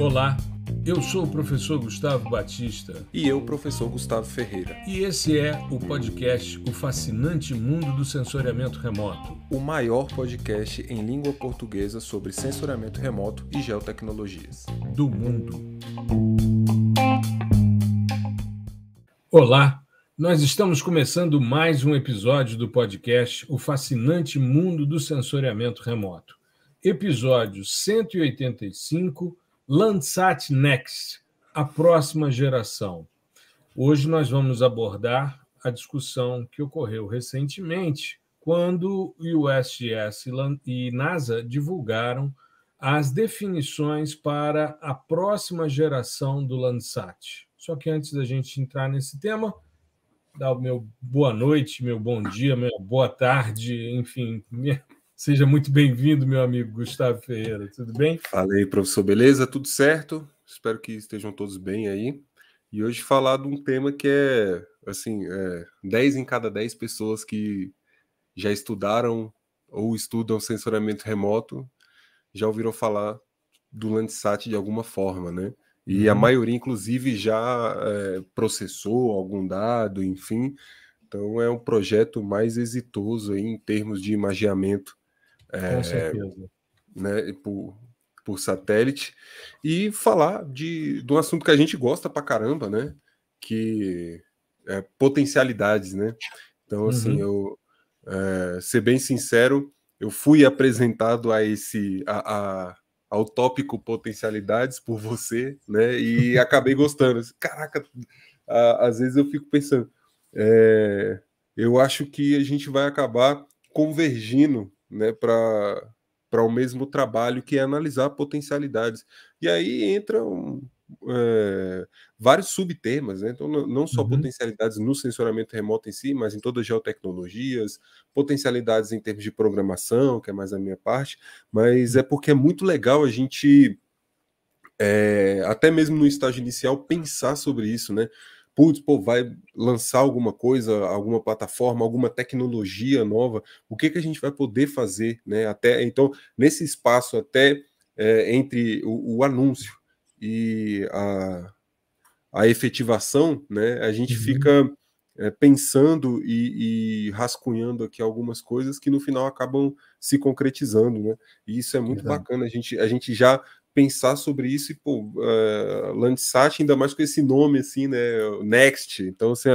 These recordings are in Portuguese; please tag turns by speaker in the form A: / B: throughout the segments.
A: Olá, eu sou o professor Gustavo Batista.
B: E eu, professor Gustavo Ferreira.
A: E esse é o podcast O Fascinante Mundo do Sensoriamento Remoto.
B: O maior podcast em língua portuguesa sobre sensoriamento remoto e geotecnologias.
A: Do mundo. Olá, nós estamos começando mais um episódio do podcast O Fascinante Mundo do Sensoriamento Remoto. Episódio 185, Landsat Next, a próxima geração. Hoje nós vamos abordar a discussão que ocorreu recentemente quando o USGS e NASA divulgaram as definições para a próxima geração do Landsat. Só que antes da gente entrar nesse tema, dar o meu boa noite, meu bom dia, minha boa tarde, enfim, seja muito bem-vindo, meu amigo Gustavo Ferreira, tudo bem?
B: Fala aí, professor, beleza? Tudo certo? Espero que estejam todos bem aí. E hoje falar de um tema que é, assim, 10 em cada 10 pessoas que já estudaram ou estudam sensoriamento remoto já ouviram falar do Landsat de alguma forma, né? E a maioria, inclusive, já processou algum dado, enfim. Então, é um projeto mais exitoso aí, em termos de imageamento,
A: Com certeza.
B: né, por satélite. E falar de um assunto que a gente gosta pra caramba, né? Que é potencialidades, né? Então, assim, ser bem sincero, eu fui apresentado ao tópico potencialidades por você, né? E acabei gostando. Caraca, às vezes eu fico pensando, eu acho que a gente vai acabar convergindo, né, para o mesmo trabalho, que é analisar potencialidades. E aí entram vários subtemas, né? Então, não só potencialidades no sensoramento remoto em si, mas em todas as geotecnologias, potencialidades em termos de programação, que é mais a minha parte, mas é porque é muito legal a gente, até mesmo no estágio inicial, pensar sobre isso, né? Putz, vai lançar alguma coisa, alguma plataforma, alguma tecnologia nova, o que a gente vai poder fazer, né? Então, nesse espaço até entre o anúncio e a efetivação, né, a gente fica pensando e rascunhando aqui algumas coisas que no final acabam se concretizando, né? E isso é muito bacana, a gente já pensar sobre isso e, Landsat, ainda mais com esse nome, assim, né, Next, então, assim,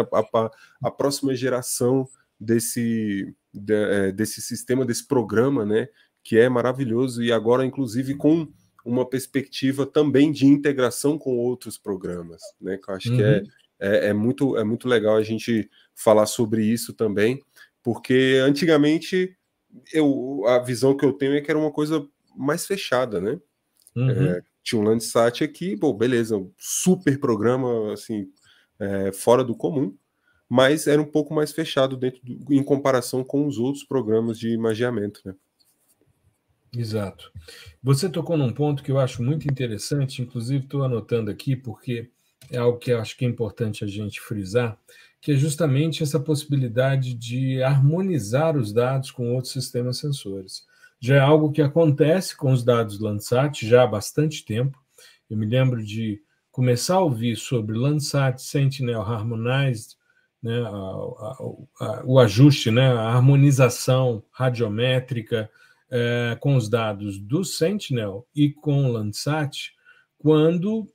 B: a próxima geração desse sistema, desse programa, né, que é maravilhoso, e agora, inclusive, com uma perspectiva também de integração com outros programas, né, que eu acho que é muito legal a gente falar sobre isso também, porque antigamente a visão que eu tenho é que era uma coisa mais fechada, né? Tinha um Landsat aqui, beleza, um super programa, assim, fora do comum, mas era um pouco mais fechado em comparação com os outros programas de imageamento, né?
A: Exato. Você tocou num ponto que eu acho muito interessante, inclusive estou anotando aqui, porque é algo que eu acho que é importante a gente frisar, que é justamente essa possibilidade de harmonizar os dados com outros sistemas sensores. Já é algo que acontece com os dados Landsat já há bastante tempo. Eu me lembro de começar a ouvir sobre Landsat Sentinel Harmonized, né, o ajuste, né, a harmonização radiométrica com os dados do Sentinel e com o Landsat, quando,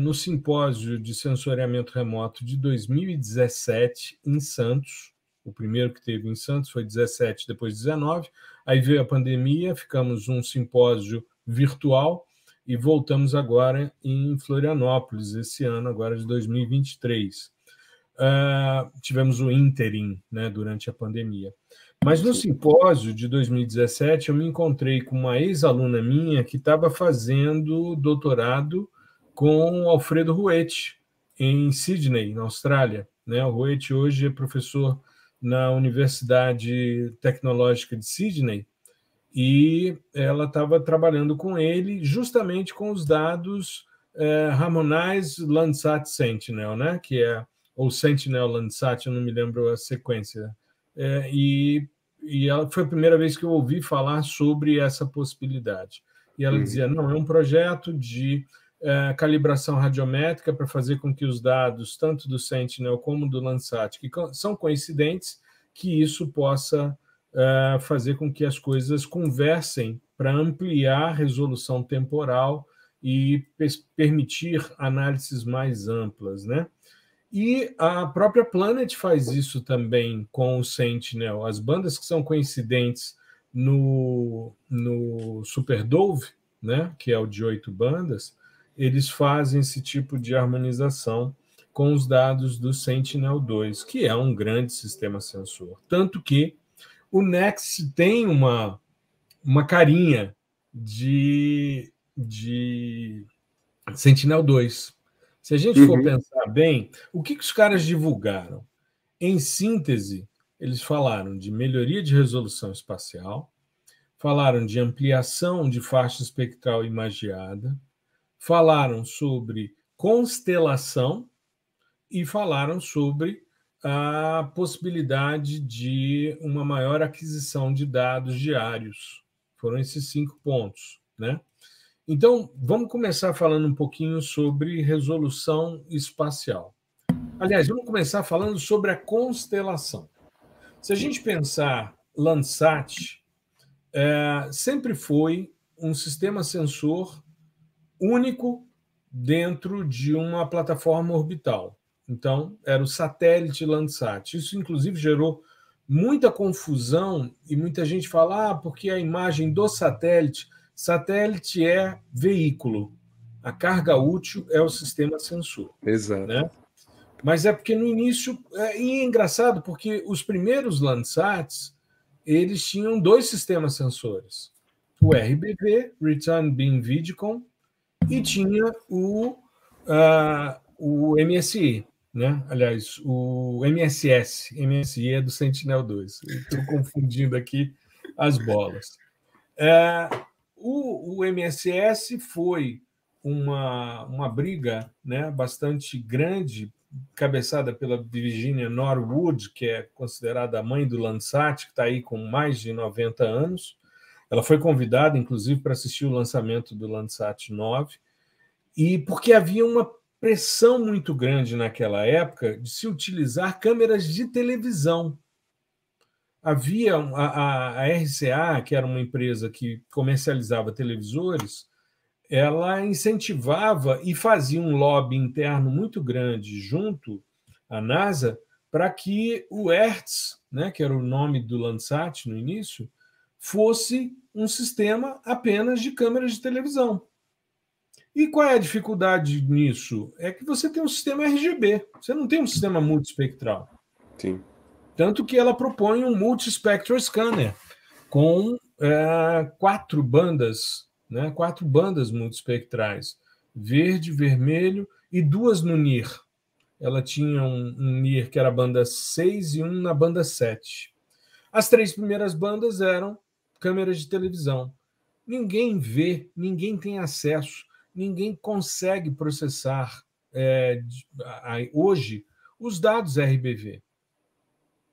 A: no simpósio de sensoriamento remoto de 2017, em Santos, o primeiro que teve em Santos foi 17, depois 19, aí veio a pandemia, ficamos um simpósio virtual e voltamos agora em Florianópolis, esse ano, agora de 2023. Tivemos o ínterim, né, durante a pandemia. Mas no simpósio de 2017, eu me encontrei com uma ex-aluna minha que estava fazendo doutorado com Alfredo Ruete, em Sydney, na Austrália. O Ruete hoje é professor na Universidade Tecnológica de Sydney, e ela estava trabalhando com ele justamente com os dados Harmonized Landsat Sentinel, né, que é ou Sentinel Landsat, eu não me lembro a sequência. E ela foi a primeira vez que eu ouvi falar sobre essa possibilidade. E ela dizia, não, é um projeto de calibração radiométrica para fazer com que os dados, tanto do Sentinel como do Landsat, que são coincidentes, que isso possa fazer com que as coisas conversem para ampliar a resolução temporal e permitir análises mais amplas, né? E a própria Planet faz isso também com o Sentinel. As bandas que são coincidentes no Super Dove, né, que é o de 8 bandas, eles fazem esse tipo de harmonização com os dados do Sentinel-2, que é um grande sistema sensor. Tanto que o NEXT tem uma carinha de Sentinel-2. Se a gente for pensar bem, o que os caras divulgaram? Em síntese, eles falaram de melhoria de resolução espacial, falaram de ampliação de faixa espectral imagiada, falaram sobre constelação e falaram sobre a possibilidade de uma maior aquisição de dados diários. Foram esses 5 pontos, né? Então, vamos começar falando um pouquinho sobre resolução espacial. Aliás, vamos começar falando sobre a constelação. Se a gente pensar Landsat, sempre foi um sistema sensor único dentro de uma plataforma orbital. Então, era o satélite Landsat. Isso, inclusive, gerou muita confusão e muita gente fala, porque a imagem do satélite é veículo, a carga útil é o sistema sensor.
B: Exato.
A: Né? Mas é porque no início... E é engraçado, porque os primeiros Landsats, eles tinham 2 sistemas sensores. O RBV, Return Beam Vidicon, e tinha o MSI, né? Aliás, o MSS. MSI é do Sentinel-2. Estou confundindo aqui as bolas. O MSS foi uma briga, né, bastante grande, cabeçada pela Virginia Norwood, que é considerada a mãe do Landsat, que está aí com mais de 90 anos. Ela foi convidada, inclusive, para assistir o lançamento do Landsat 9, e porque havia uma pressão muito grande naquela época de se utilizar câmeras de televisão. Havia a RCA, que era uma empresa que comercializava televisores, ela incentivava e fazia um lobby interno muito grande junto à NASA para que o Hertz, né, que era o nome do Landsat no início, fosse um sistema apenas de câmeras de televisão. E qual é a dificuldade nisso? É que você tem um sistema RGB, você não tem um sistema multispectral.
B: Sim.
A: Tanto que ela propõe um multispectral scanner com 4 bandas, né? 4 bandas multispectrais, verde, vermelho e 2 no NIR. Ela tinha um NIR que era a banda 6 e um na banda 7. As 3 primeiras bandas eram câmeras de televisão. Ninguém vê, ninguém tem acesso, ninguém consegue processar hoje os dados RBV.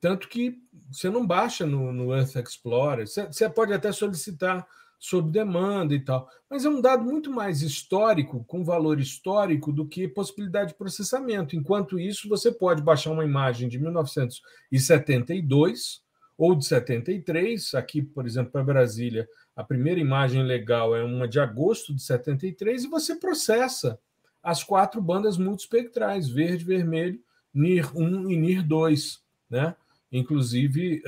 A: Tanto que você não baixa no Earth Explorer, você pode até solicitar sob demanda e tal, mas é um dado muito mais histórico, com valor histórico, do que possibilidade de processamento. Enquanto isso, você pode baixar uma imagem de 1972 ou de 73. Aqui, por exemplo, para Brasília, a primeira imagem legal é uma de agosto de 73, e você processa as 4 bandas multispectrais, verde, vermelho, NIR1 e NIR2, né? Inclusive,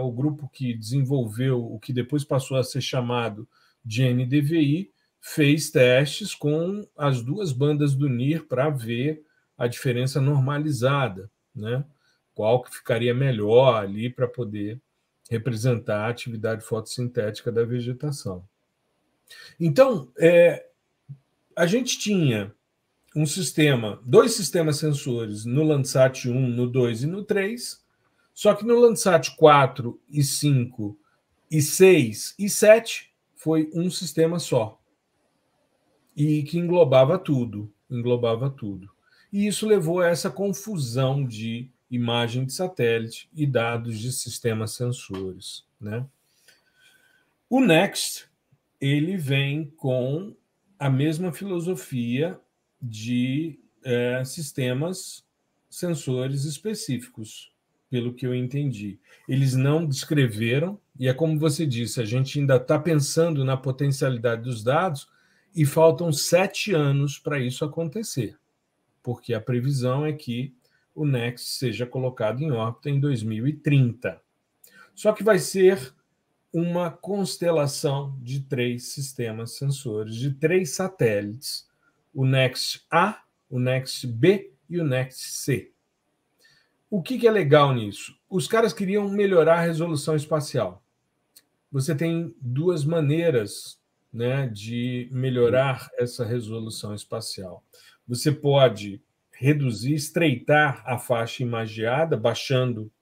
A: o grupo que desenvolveu o que depois passou a ser chamado de NDVI fez testes com as 2 bandas do NIR para ver a diferença normalizada, né? Qual que ficaria melhor ali para poder representar a atividade fotossintética da vegetação. Então, a gente tinha um sistema, 2 sistemas sensores no Landsat 1, no 2 e no 3, só que no Landsat 4 e 5 e 6 e 7 foi um sistema só. E que englobava tudo. E isso levou a essa confusão de imagem de satélite e dados de sistemas sensores, né? O Next, ele vem com a mesma filosofia de sistemas sensores específicos, pelo que eu entendi. Eles não descreveram, e é como você disse, a gente ainda está pensando na potencialidade dos dados e faltam 7 anos para isso acontecer, porque a previsão é que o Next seja colocado em órbita em 2030. Só que vai ser uma constelação de 3 sistemas sensores, de 3 satélites, o Next A, o Next B e o Next C. O que é legal nisso? Os caras queriam melhorar a resolução espacial. Você tem 2 maneiras, né, de melhorar essa resolução espacial. Você pode reduzir, estreitar a faixa imagiada, baixando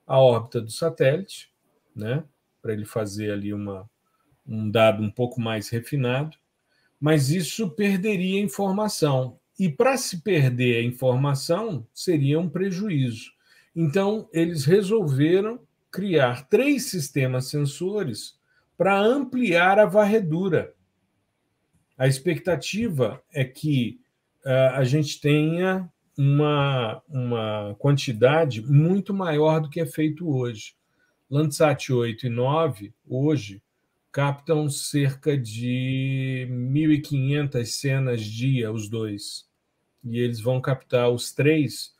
A: a órbita do satélite, né, para ele fazer ali um dado um pouco mais refinado, mas isso perderia informação. E para se perder a informação, seria um prejuízo. Então, eles resolveram criar 3 sistemas sensores para ampliar a varredura. A expectativa é que a gente tenha uma quantidade muito maior do que é feito hoje. Landsat 8 e 9, hoje, captam cerca de 1.500 cenas dia, os dois. E eles vão captar os 3,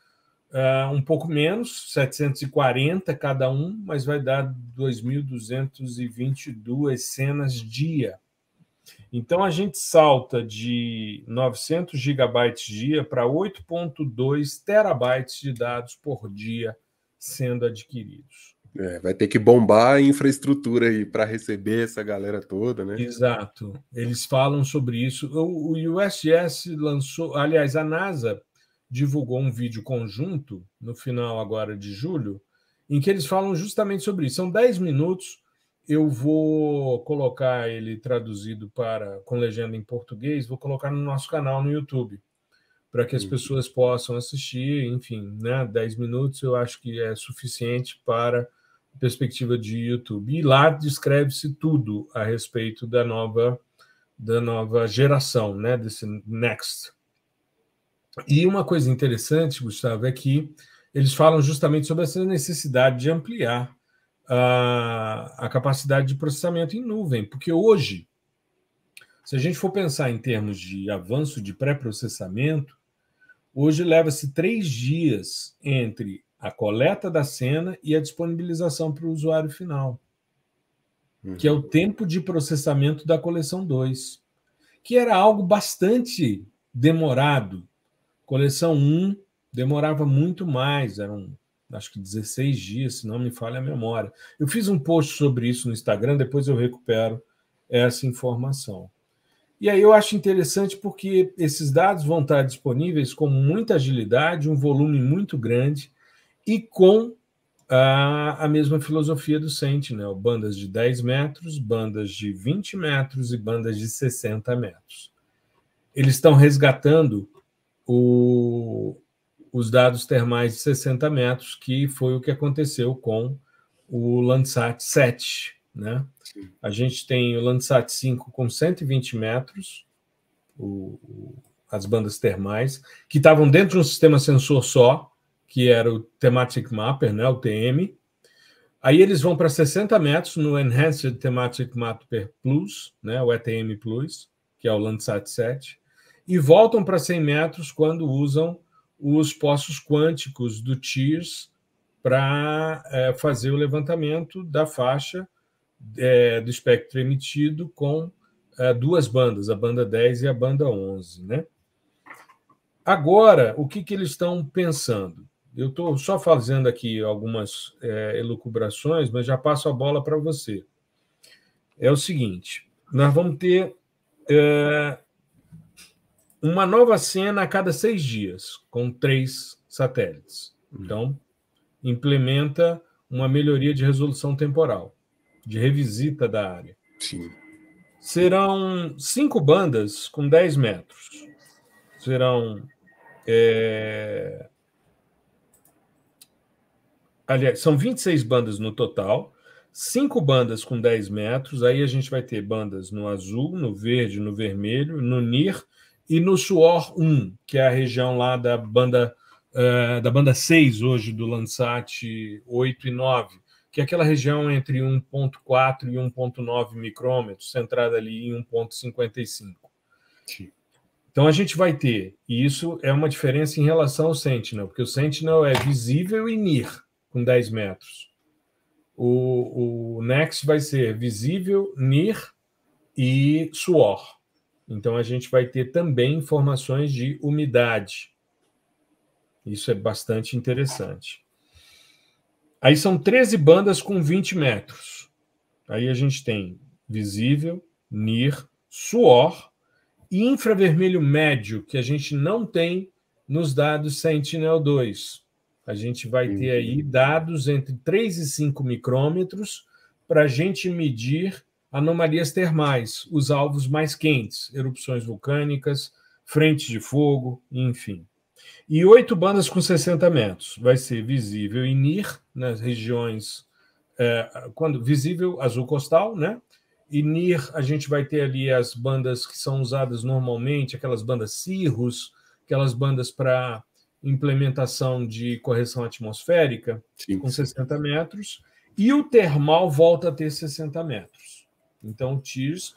A: um pouco menos, 740 cada um, mas vai dar 2.222 cenas dia. Então, a gente salta de 900 gigabytes dia para 8,2 terabytes de dados por dia sendo adquiridos.
B: Vai ter que bombar a infraestrutura aí para receber essa galera toda, né?
A: Exato. Eles falam sobre isso. O USGS lançou, aliás, a NASA divulgou um vídeo conjunto no final agora de julho, em que eles falam justamente sobre isso. São 10 minutos. Eu vou colocar ele traduzido com legenda em português, vou colocar no nosso canal no YouTube, para que as pessoas possam assistir. Enfim, né? 10 minutos eu acho que é suficiente para a perspectiva de YouTube. E lá descreve-se tudo a respeito da nova geração, né? Desse Next. E uma coisa interessante, Gustavo, é que eles falam justamente sobre essa necessidade de ampliar a capacidade de processamento em nuvem, porque hoje, se a gente for pensar em termos de avanço de pré-processamento, hoje leva-se 3 dias entre a coleta da cena e a disponibilização para o usuário final, que é o tempo de processamento da coleção 2, que era algo bastante demorado. Coleção 1 demorava muito mais, eram acho que 16 dias, se não me falha a memória. Eu fiz um post sobre isso no Instagram, depois eu recupero essa informação. E aí eu acho interessante porque esses dados vão estar disponíveis com muita agilidade, um volume muito grande e com a mesma filosofia do Sentinel, bandas de 10 metros, bandas de 20 metros e bandas de 60 metros. Eles estão resgatando os dados termais de 60 metros, que foi o que aconteceu com o Landsat 7. Né? A gente tem o Landsat 5 com 120 metros, as bandas termais, que estavam dentro de um sistema sensor só, que era o Thematic Mapper, né, o TM. Aí eles vão para 60 metros no Enhanced Thematic Mapper Plus, né, o ETM Plus, que é o Landsat 7, e voltam para 100 metros quando usam os poços quânticos do TIRS para fazer o levantamento da faixa do espectro emitido com 2 bandas, a banda 10 e a banda 11. Né? Agora, o que eles estão pensando? Eu estou só fazendo aqui algumas elucubrações, mas já passo a bola para você. É o seguinte, nós vamos ter uma nova cena a cada 6 dias, com 3 satélites. Então, implementa uma melhoria de resolução temporal, de revisita da área.
B: Sim.
A: Serão 5 bandas com 10 metros. Serão aliás, são 26 bandas no total, 5 bandas com 10 metros, aí a gente vai ter bandas no azul, no verde, no vermelho, no NIR e no Suor 1, que é a região lá da banda 6 hoje, do Landsat 8 e 9, que é aquela região entre 1.4 e 1.9 micrômetros, centrada ali em 1.55. Então a gente vai ter, e isso é uma diferença em relação ao Sentinel, porque o Sentinel é visível e NIR, com 10 metros. O Next vai ser visível, NIR e suor. Então a gente vai ter também informações de umidade. Isso é bastante interessante. Aí são 13 bandas com 20 metros. Aí a gente tem visível, NIR, suor e infravermelho médio, que a gente não tem nos dados Sentinel-2. A gente vai ter aí dados entre 3 e 5 micrômetros para a gente medir anomalias termais, os alvos mais quentes, erupções vulcânicas, frentes de fogo, enfim. E 8 bandas com 60 metros. Vai ser visível em NIR, nas regiões, quando visível, azul costal, né? E NIR, a gente vai ter ali as bandas que são usadas normalmente, aquelas bandas Cirrus, aquelas bandas para implementação de correção atmosférica, com 60 metros, e o termal volta a ter 60 metros. Então, o TIRS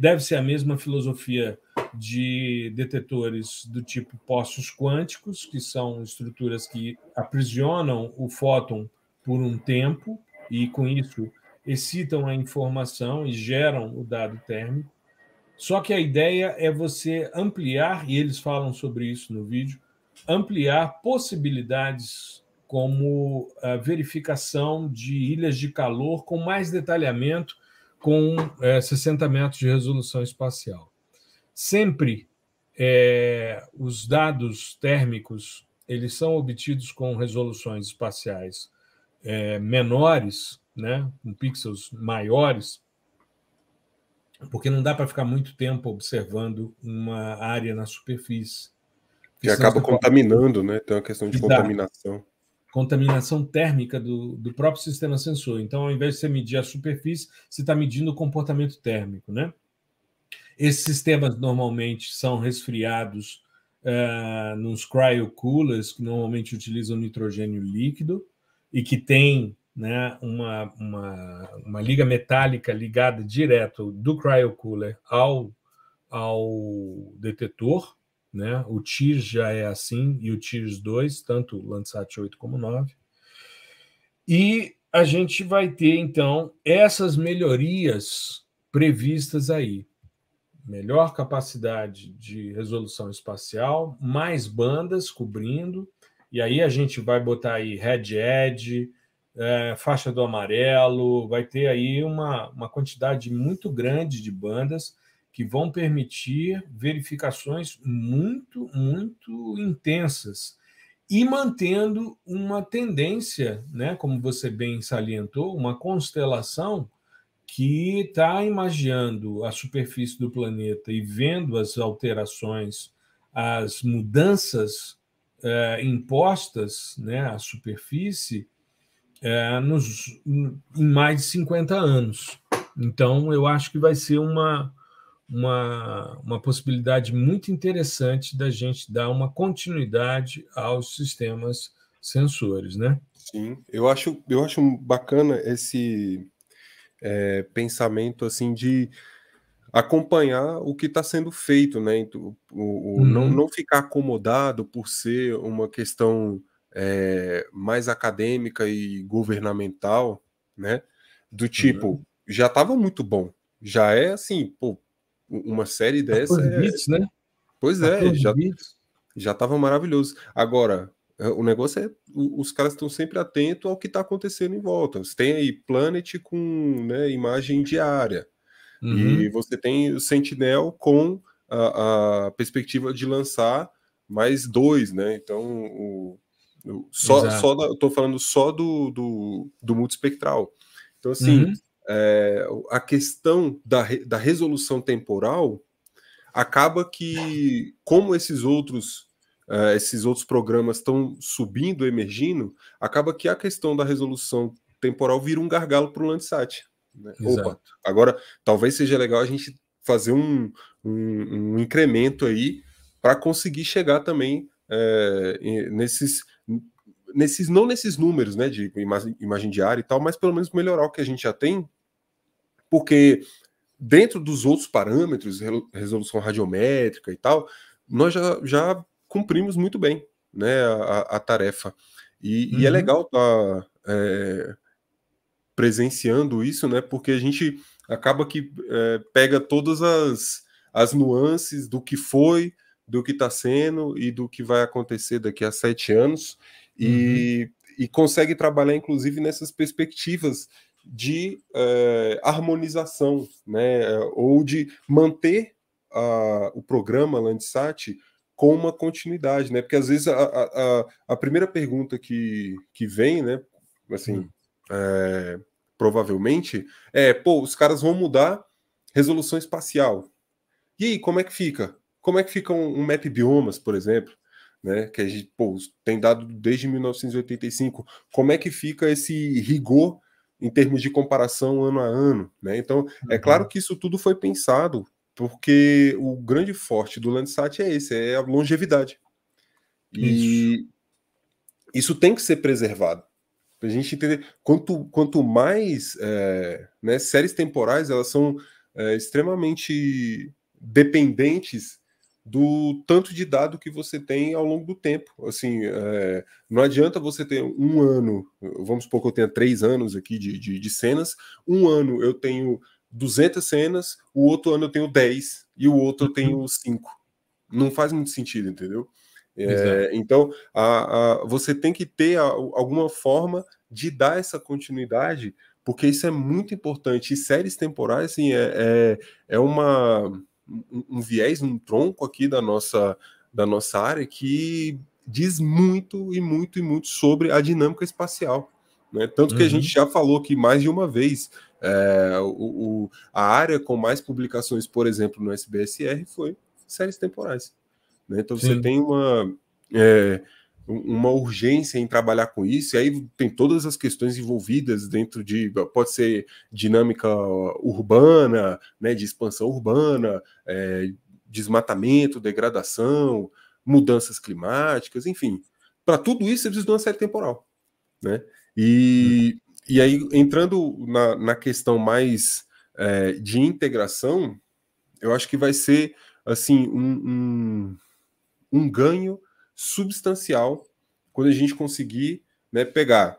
A: deve ser a mesma filosofia de detetores do tipo poços quânticos, que são estruturas que aprisionam o fóton por um tempo, e com isso excitam a informação e geram o dado térmico. Só que a ideia é você ampliar, e eles falam sobre isso no vídeo, ampliar possibilidades como a verificação de ilhas de calor com mais detalhamento, com 60 metros de resolução espacial. Sempre os dados térmicos eles são obtidos com resoluções espaciais menores, né, com pixels maiores, porque não dá para ficar muito tempo observando uma área na superfície.
B: Que acaba contaminando, né? Tem uma questão de contaminação.
A: Contaminação térmica do próprio sistema sensor. Então, ao invés de você medir a superfície, você está medindo o comportamento térmico, né? Esses sistemas normalmente são resfriados nos cryocoolers, que normalmente utilizam nitrogênio líquido e que tem, né, uma liga metálica ligada direto do cryocooler ao detetor, né? O TIRS já é assim, e o TIRS 2, tanto o Landsat 8 como 9. E a gente vai ter, então, essas melhorias previstas aí. Melhor capacidade de resolução espacial, mais bandas cobrindo, e aí a gente vai botar aí Red Edge, faixa do amarelo, vai ter aí uma quantidade muito grande de bandas que vão permitir verificações muito, muito intensas e mantendo uma tendência, né, como você bem salientou, uma constelação que está imaginando a superfície do planeta e vendo as alterações, as mudanças impostas, né, à superfície em mais de 50 anos. Então, eu acho que vai ser uma possibilidade muito interessante da gente dar uma continuidade aos sistemas sensores, né?
B: Sim, eu acho bacana esse pensamento assim de acompanhar o que está sendo feito, né? Então, não ficar acomodado por ser uma questão mais acadêmica e governamental, né? Do tipo, já estava muito bom, já é assim, pô, uma série dessa
A: 14 bits, né?
B: Pois é, já estava maravilhoso. Agora, o negócio é, os caras estão sempre atentos ao que está acontecendo em volta. Você tem aí Planet com, né, imagem diária. E você tem o Sentinel com a perspectiva de lançar mais 2, né? Então, estou falando só do multispectral. Então, assim, a questão da resolução temporal acaba que, como esses outros esses outros programas estão subindo, emergindo, acaba que a questão da resolução temporal vira um gargalo para o Landsat. Né? Opa, agora talvez seja legal a gente fazer um incremento aí para conseguir chegar também não nesses números, né, de imagem diária e tal, mas pelo menos melhorar o que a gente já tem, porque dentro dos outros parâmetros, resolução radiométrica e tal, nós já cumprimos muito bem, né, a tarefa. E é legal estar presenciando isso, né, porque a gente acaba que pega todas as nuances do que foi, do que está sendo e do que vai acontecer daqui a 7 anos e consegue trabalhar, inclusive, nessas perspectivas de harmonização, né, ou de manter o programa Landsat com uma continuidade, né, porque às vezes a primeira pergunta que vem, né, assim, provavelmente, pô, os caras vão mudar resolução espacial. E aí, como é que fica? Como é que fica um map biomas, por exemplo, né, que a gente tem dado desde 1985? Como é que fica esse rigor em termos de comparação ano a ano? Né? Então, é claro que isso tudo foi pensado, porque o grande forte do Landsat é esse, é a longevidade. E isso tem que ser preservado. Para a gente entender, quanto mais né, séries temporais, elas são extremamente dependentes do tanto de dado que você tem ao longo do tempo. Assim, não adianta você ter um ano, vamos supor que eu tenha 3 anos aqui de cenas, um ano eu tenho 200 cenas, o outro ano eu tenho 10 e o outro eu tenho 5. Não faz muito sentido, entendeu? Então, você tem que ter alguma forma de dar essa continuidade, porque isso é muito importante. E séries temporais, assim, um viés, um tronco aqui da nossa área que diz muito e muito e muito sobre a dinâmica espacial. Né? Tanto que a gente já falou aqui mais de uma vez, a área com mais publicações, por exemplo, no SBSR foi séries temporais. Né? Então você tem uma urgência em trabalhar com isso, e aí tem todas as questões envolvidas dentro pode ser dinâmica urbana, né, de expansão urbana, desmatamento, degradação, mudanças climáticas, enfim. Para tudo isso você precisa de uma série temporal. Né? E aí, entrando na questão mais de integração, eu acho que vai ser assim um ganho substancial quando a gente conseguir, né, pegar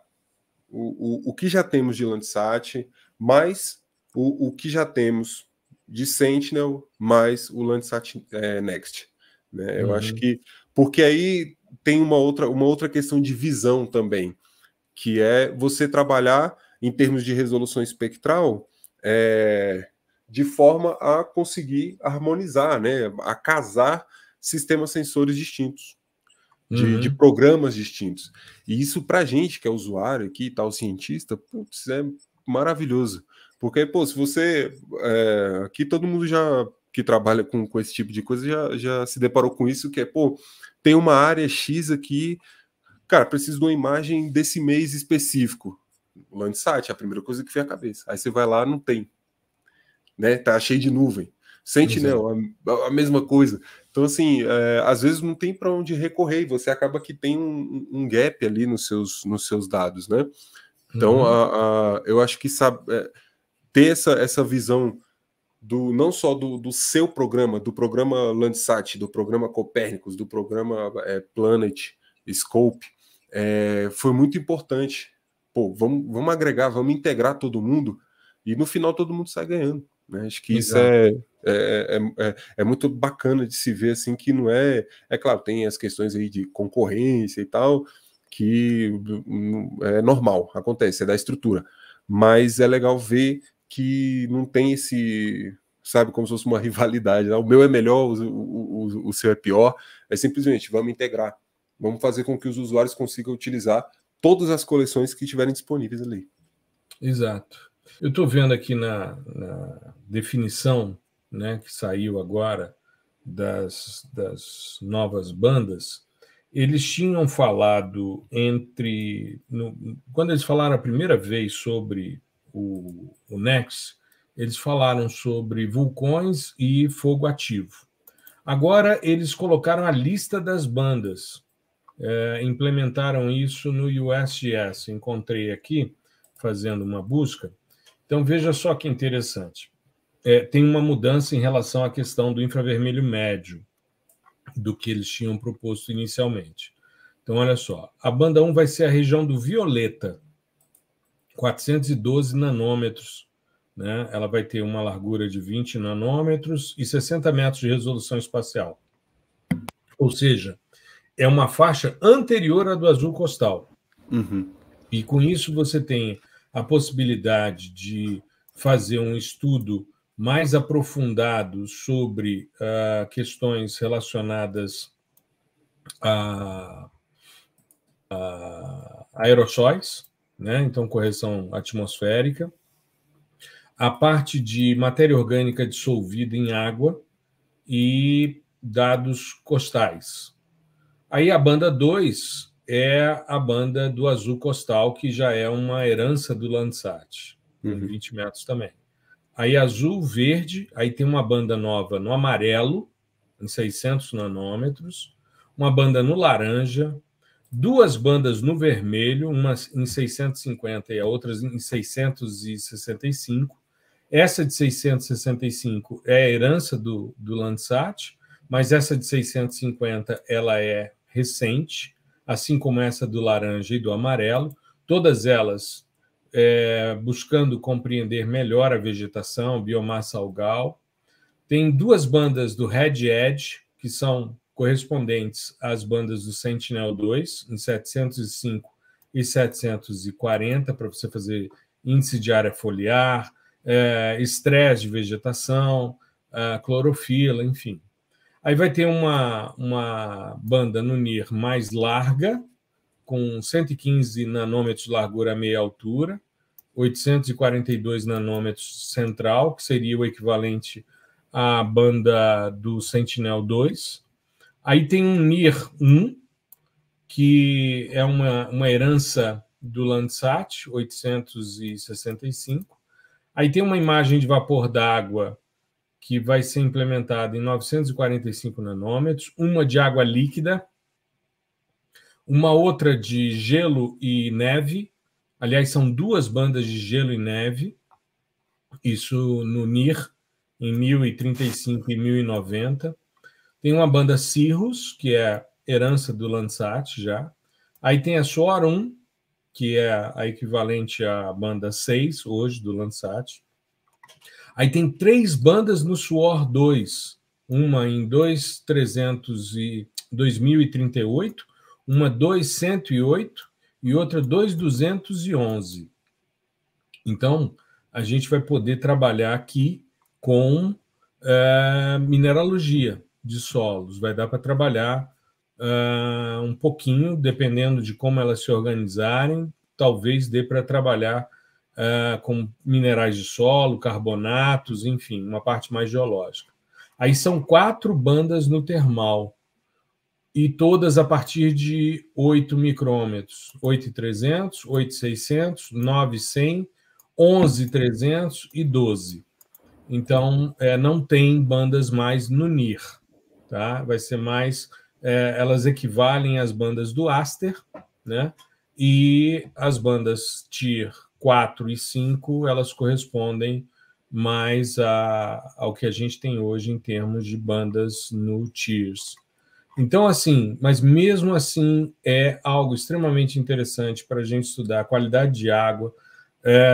B: o que já temos de Landsat, mais o que já temos de Sentinel, mais o Landsat Next. Né? Eu acho que... Porque aí tem uma outra questão de visão também, que é você trabalhar em termos de resolução espectral de forma a conseguir harmonizar, né, a casar sistemas sensores distintos, de programas distintos. E isso, para a gente, que é usuário aqui, tal, cientista, putz, é maravilhoso. Porque, pô, se você... aqui todo mundo que trabalha com esse tipo de coisa já se deparou com isso, que pô, tem uma área X aqui, cara, preciso de uma imagem desse mês específico. O Landsat é a primeira coisa que vem à cabeça. Aí você vai lá, não tem. Né? Tá cheio de nuvem. Sentinel, a mesma coisa. Então, assim, às vezes não tem para onde recorrer, e você acaba que tem um gap ali nos seus dados, né? Então, eu acho que ter essa visão não só do seu programa, do programa Landsat, do programa Copérnicos, do programa Planet, Scope, foi muito importante. Pô, vamos agregar, vamos integrar todo mundo, e no final todo mundo sai ganhando. Né? Acho que isso é muito bacana de se ver, assim, que não é claro, tem as questões aí de concorrência e tal, que é normal, acontece, é da estrutura, mas é legal ver que não tem sabe, como se fosse uma rivalidade, né? O meu é melhor, o seu é pior, é simplesmente vamos integrar, vamos fazer com que os usuários consigam utilizar todas as coleções que estiverem disponíveis ali.
A: Exato. Eu estou vendo aqui na definição, né, que saiu agora das novas bandas, eles tinham falado quando eles falaram a primeira vez sobre o NEX, eles falaram sobre vulcões e fogo ativo. Agora eles colocaram a lista das bandas, implementaram isso no USGS. Encontrei aqui, fazendo uma busca. Então, veja só que interessante. Tem uma mudança em relação à questão do infravermelho médio, do que eles tinham proposto inicialmente. Então, olha só. A banda 1 vai ser a região do violeta, 412 nanômetros. Né? Ela vai ter uma largura de 20 nanômetros e 60 metros de resolução espacial. Ou seja, é uma faixa anterior à do azul costal.
B: Uhum.
A: E com isso você tem a possibilidade de fazer um estudo mais aprofundado sobre questões relacionadas a aerossóis, né? Então, correção atmosférica, a parte de matéria orgânica dissolvida em água e dados costais. Aí a banda 2 é a banda do azul costal, que já é uma herança do Landsat, com 20 metros também. Aí azul, verde, aí tem uma banda nova no amarelo, em 600 nanômetros, uma banda no laranja, duas bandas no vermelho, uma em 650 e a outra em 665. Essa de 665 é a herança do Landsat, mas essa de 650 ela é recente, assim como essa do laranja e do amarelo, todas elas buscando compreender melhor a vegetação, biomassa algal. Tem duas bandas do Red Edge, que são correspondentes às bandas do Sentinel-2, em 705 e 740, para você fazer índice de área foliar, estresse de vegetação, clorofila, enfim. Aí vai ter uma banda no NIR mais larga, com 115 nanômetros de largura a meia altura, 842 nanômetros central, que seria o equivalente à banda do Sentinel-2. Aí tem um NIR-1, que é uma herança do Landsat, 865. Aí tem uma imagem de vapor d'água que vai ser implementada em 945 nanômetros, uma de água líquida, uma outra de gelo e neve. Aliás, são duas bandas de gelo e neve, isso no NIR, em 1035 e 1090. Tem uma banda Cirrus, que é herança do Landsat já. Aí tem a SOAR 1, que é a equivalente à banda 6, hoje, do Landsat. Aí tem três bandas no SOAR 2, uma em 2038, uma 2108 e outra 2211. Então, a gente vai poder trabalhar aqui com mineralogia de solos. Vai dar para trabalhar um pouquinho, dependendo de como elas se organizarem, talvez dê para trabalhar com minerais de solo, carbonatos, enfim, uma parte mais geológica. Aí são 4 bandas no termal, e todas a partir de 8 micrômetros, 8.300, 8.600, 9.100, 11.300 e 12. Então, não tem bandas mais no NIR. Tá? Vai ser mais... elas equivalem às bandas do Aster, né? E as bandas Tier 4 e 5, elas correspondem mais ao que a gente tem hoje em termos de bandas no Tiers. Então, assim, mas mesmo assim é algo extremamente interessante para a gente estudar qualidade de água,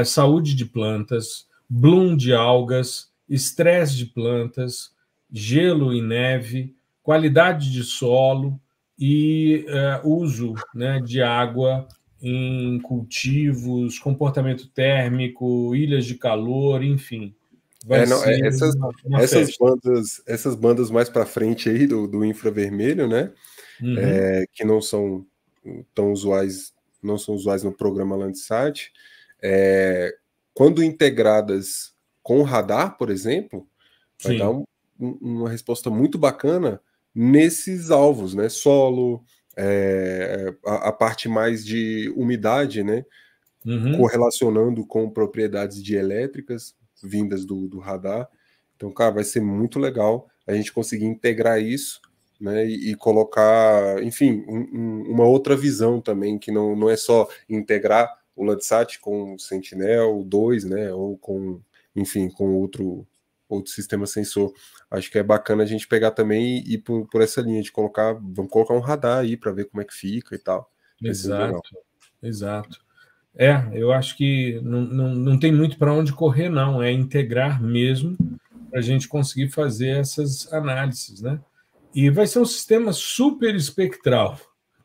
A: saúde de plantas, bloom de algas, estresse de plantas, gelo e neve, qualidade de solo e uso, né, de água em cultivos, comportamento térmico, ilhas de calor, enfim. Vai ser uma
B: essas bandas mais para frente aí do infravermelho, né?
A: Uhum.
B: Que não são tão usuais, não são usuais no programa Landsat. Quando integradas com o radar, por exemplo, vai
A: Sim.
B: dar uma resposta muito bacana nesses alvos, né? Solo, a parte mais de umidade, né? Correlacionando com propriedades dielétricas vindas do radar. Então, cara, vai ser muito legal a gente conseguir integrar isso, né, e colocar, enfim, uma outra visão também, que não é só integrar o Landsat com o Sentinel-2, né, ou com, enfim, com outro sistema sensor. Acho que é bacana a gente pegar também e ir por essa linha de vamos colocar um radar aí para ver como é que fica e tal. Vai ser legal.
A: Exato. Eu acho que não tem muito para onde correr, não. É integrar mesmo para a gente conseguir fazer essas análises, né? E vai ser um sistema super espectral,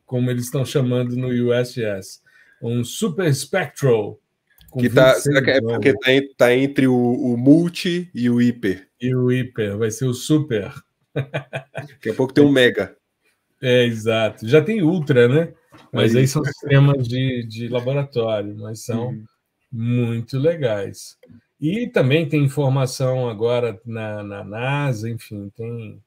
A: como eles estão chamando no USGS, um super spectral.
B: Com será que é porque tá entre o multi e o hiper?
A: E o hiper, vai ser o super.
B: Daqui a pouco tem um mega.
A: Exato. Já tem ultra, né? Mas aí são sistemas de laboratório, mas são muito legais. E também tem informação agora na NASA, enfim, tem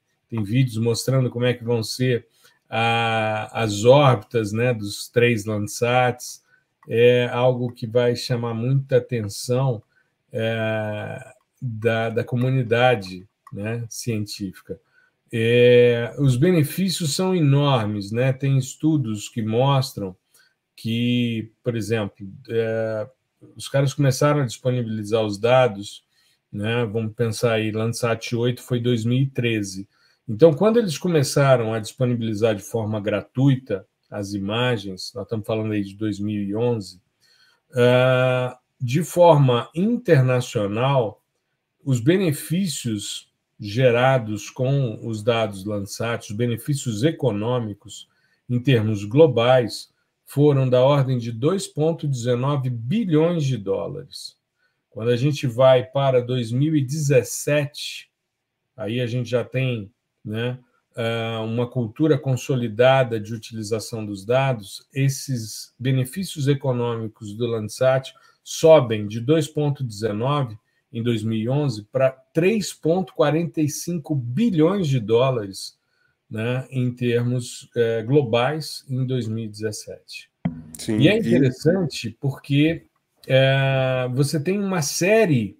A: vídeos mostrando como é que vão ser as órbitas, né, dos 3 Landsats. É algo que vai chamar muita atenção da comunidade, né, científica. Os benefícios são enormes, né? Tem estudos que mostram que, por exemplo, os caras começaram a disponibilizar os dados, né? Vamos pensar aí, Landsat 8 foi 2013. Então, quando eles começaram a disponibilizar de forma gratuita as imagens, nós estamos falando aí de 2011, de forma internacional, os benefícios gerados com os dados Landsat, os benefícios econômicos em termos globais, foram da ordem de 2,19 bilhões de dólares. Quando a gente vai para 2017, aí a gente já tem, né, uma cultura consolidada de utilização dos dados, esses benefícios econômicos do Landsat sobem de 2,19 em 2011 para 3,45 bilhões de dólares, né, em termos globais em 2017. Sim, e é interessante porque você tem uma série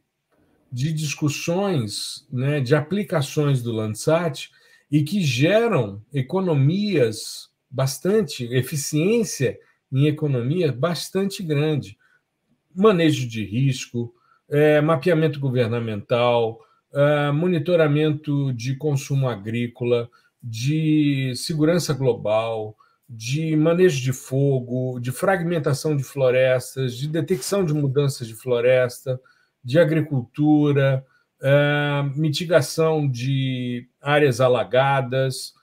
A: de discussões, né, de aplicações do Landsat e que geram economias bastante, eficiência em economia bastante grande. Manejo de risco, mapeamento governamental, monitoramento de consumo agrícola, de segurança global, de manejo de fogo, de fragmentação de florestas, de detecção de mudanças de floresta, de agricultura, mitigação de áreas alagadas,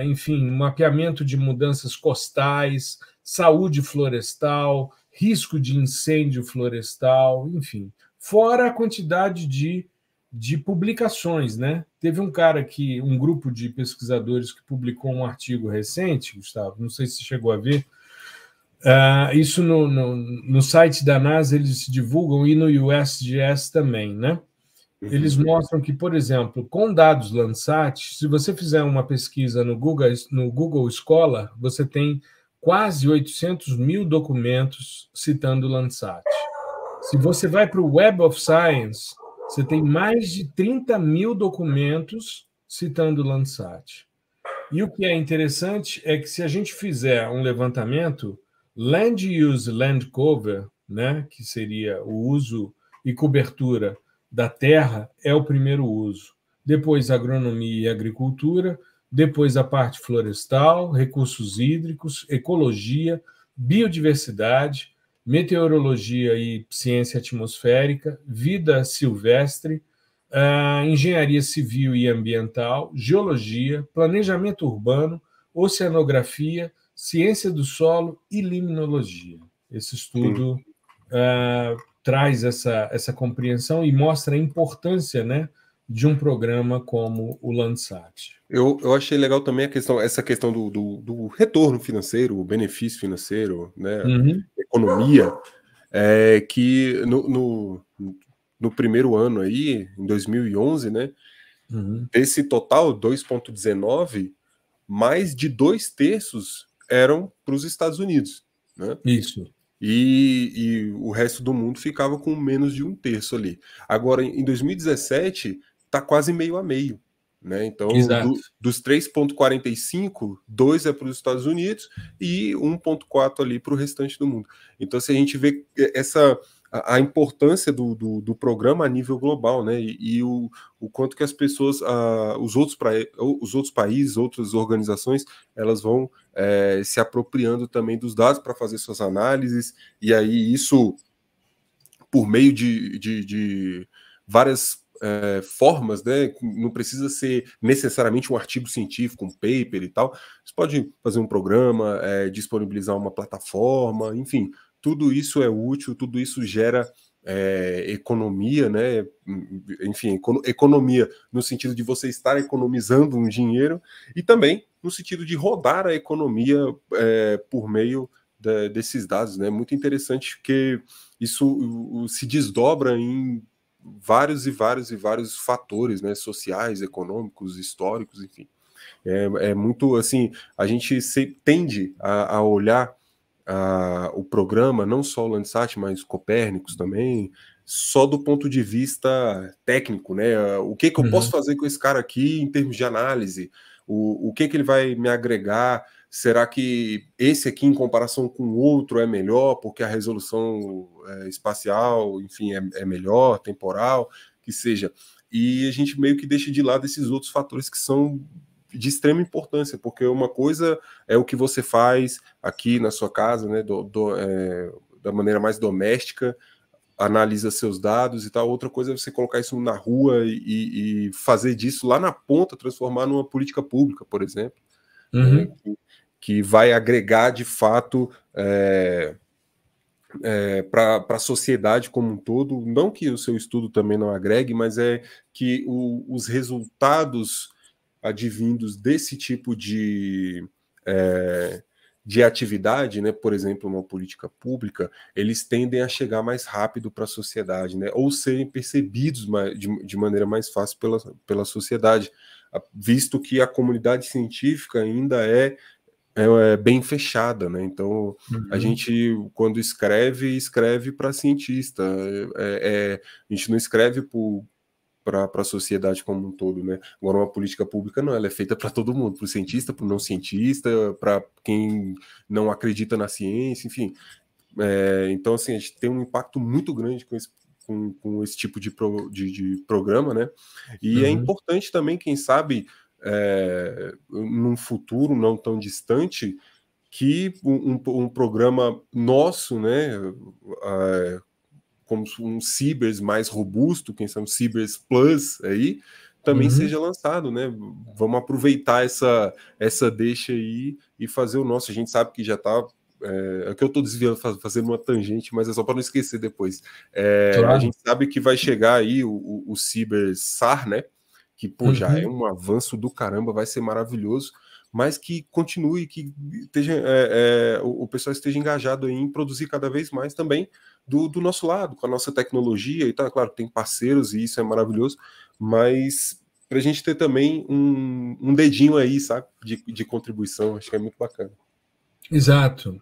A: enfim, mapeamento de mudanças costais, saúde florestal, risco de incêndio florestal, enfim, fora a quantidade de publicações, né? Teve um grupo de pesquisadores que publicou um artigo recente, Gustavo, não sei se chegou a ver, isso no site da NASA eles divulgam e no USGS também, né? Eles mostram que, por exemplo, com dados Landsat, se você fizer uma pesquisa no Google Scholar, você tem quase 800 mil documentos citando Landsat. Se você vai para o Web of Science, você tem mais de 30 mil documentos citando Landsat. E o que é interessante é que se a gente fizer um levantamento, Land Use Land Cover, né, que seria o uso e cobertura da terra, é o primeiro uso. Depois agronomia e agricultura, depois a parte florestal, recursos hídricos, ecologia, biodiversidade, meteorologia e ciência atmosférica, vida silvestre, engenharia civil e ambiental, geologia, planejamento urbano, oceanografia, ciência do solo e limnologia. Esse estudo traz essa compreensão e mostra a importância, né, de um programa como o Landsat.
B: Eu achei legal também essa questão do retorno financeiro, o benefício financeiro, né, economia, que no primeiro ano aí, em 2011, né, desse total 2,19, mais de 2/3 eram para os Estados Unidos, né?
A: Isso.
B: E o resto do mundo ficava com menos de 1/3 ali. Agora, em 2017, está quase meio a meio, né? Então,
A: Exato.
B: dos 3,45, 2 é para os Estados Unidos e 1,4 ali para o restante do mundo. Então, se a gente vê a importância do programa a nível global, né? E o quanto que as pessoas, os outros países, outras organizações, elas vão se apropriando também dos dados para fazer suas análises, e aí isso, por meio de várias formas, né? Não precisa ser necessariamente um artigo científico, um paper e tal. Você pode fazer um programa, disponibilizar uma plataforma, enfim, tudo isso é útil, tudo isso gera economia, né? Enfim, economia no sentido de você estar economizando um dinheiro e também no sentido de rodar a economia por meio desses dados, né? Muito interessante porque isso se desdobra em vários fatores, né? Sociais, econômicos, históricos, enfim. É muito assim, a gente tende a olhar o programa, não só o Landsat, mas Copérnicos também, só do ponto de vista técnico, né? O que eu posso fazer com esse cara aqui em termos de análise? O que ele vai me agregar? Será que esse aqui, em comparação com o outro, é melhor porque a resolução espacial, enfim, é melhor, temporal, que seja? E a gente meio que deixa de lado esses outros fatores que são de extrema importância, porque uma coisa é o que você faz aqui na sua casa, né, da maneira mais doméstica, analisa seus dados e tal. Outra coisa é você colocar isso na rua e fazer disso lá na ponta, transformar numa política pública, por exemplo, né, que vai agregar de fato para a sociedade como um todo. Não que o seu estudo também não agregue, mas é que os resultados advindos desse tipo de atividade, né, por exemplo, uma política pública, eles tendem a chegar mais rápido para a sociedade, né, ou serem percebidos de maneira mais fácil pela sociedade, visto que a comunidade científica ainda é bem fechada, né? Então a gente, quando escreve para cientista, a gente não escreve para a sociedade como um todo, né? Agora, uma política pública não, ela é feita para todo mundo, para o cientista, para o não cientista, para quem não acredita na ciência, enfim. Então, assim, a gente tem um impacto muito grande com esse tipo de programa, né? E é importante também, quem sabe, num futuro não tão distante, que um programa nosso, né? Como um Cibers mais robusto, quem sabe um Cibers Plus aí, também seja lançado, né? Vamos aproveitar essa deixa aí e fazer o nosso. A gente sabe que já está. É que eu estou desviando, fazendo uma tangente, mas é só para não esquecer depois. Claro. A gente sabe que vai chegar aí o Cibers SAR, né? Que, pô, já é um avanço do caramba, vai ser maravilhoso, mas que continue, que o pessoal esteja engajado em produzir cada vez mais também do nosso lado, com a nossa tecnologia e tal. Claro, tem parceiros e isso é maravilhoso, mas para a gente ter também um dedinho aí, sabe, de contribuição, acho que é muito bacana.
A: Exato.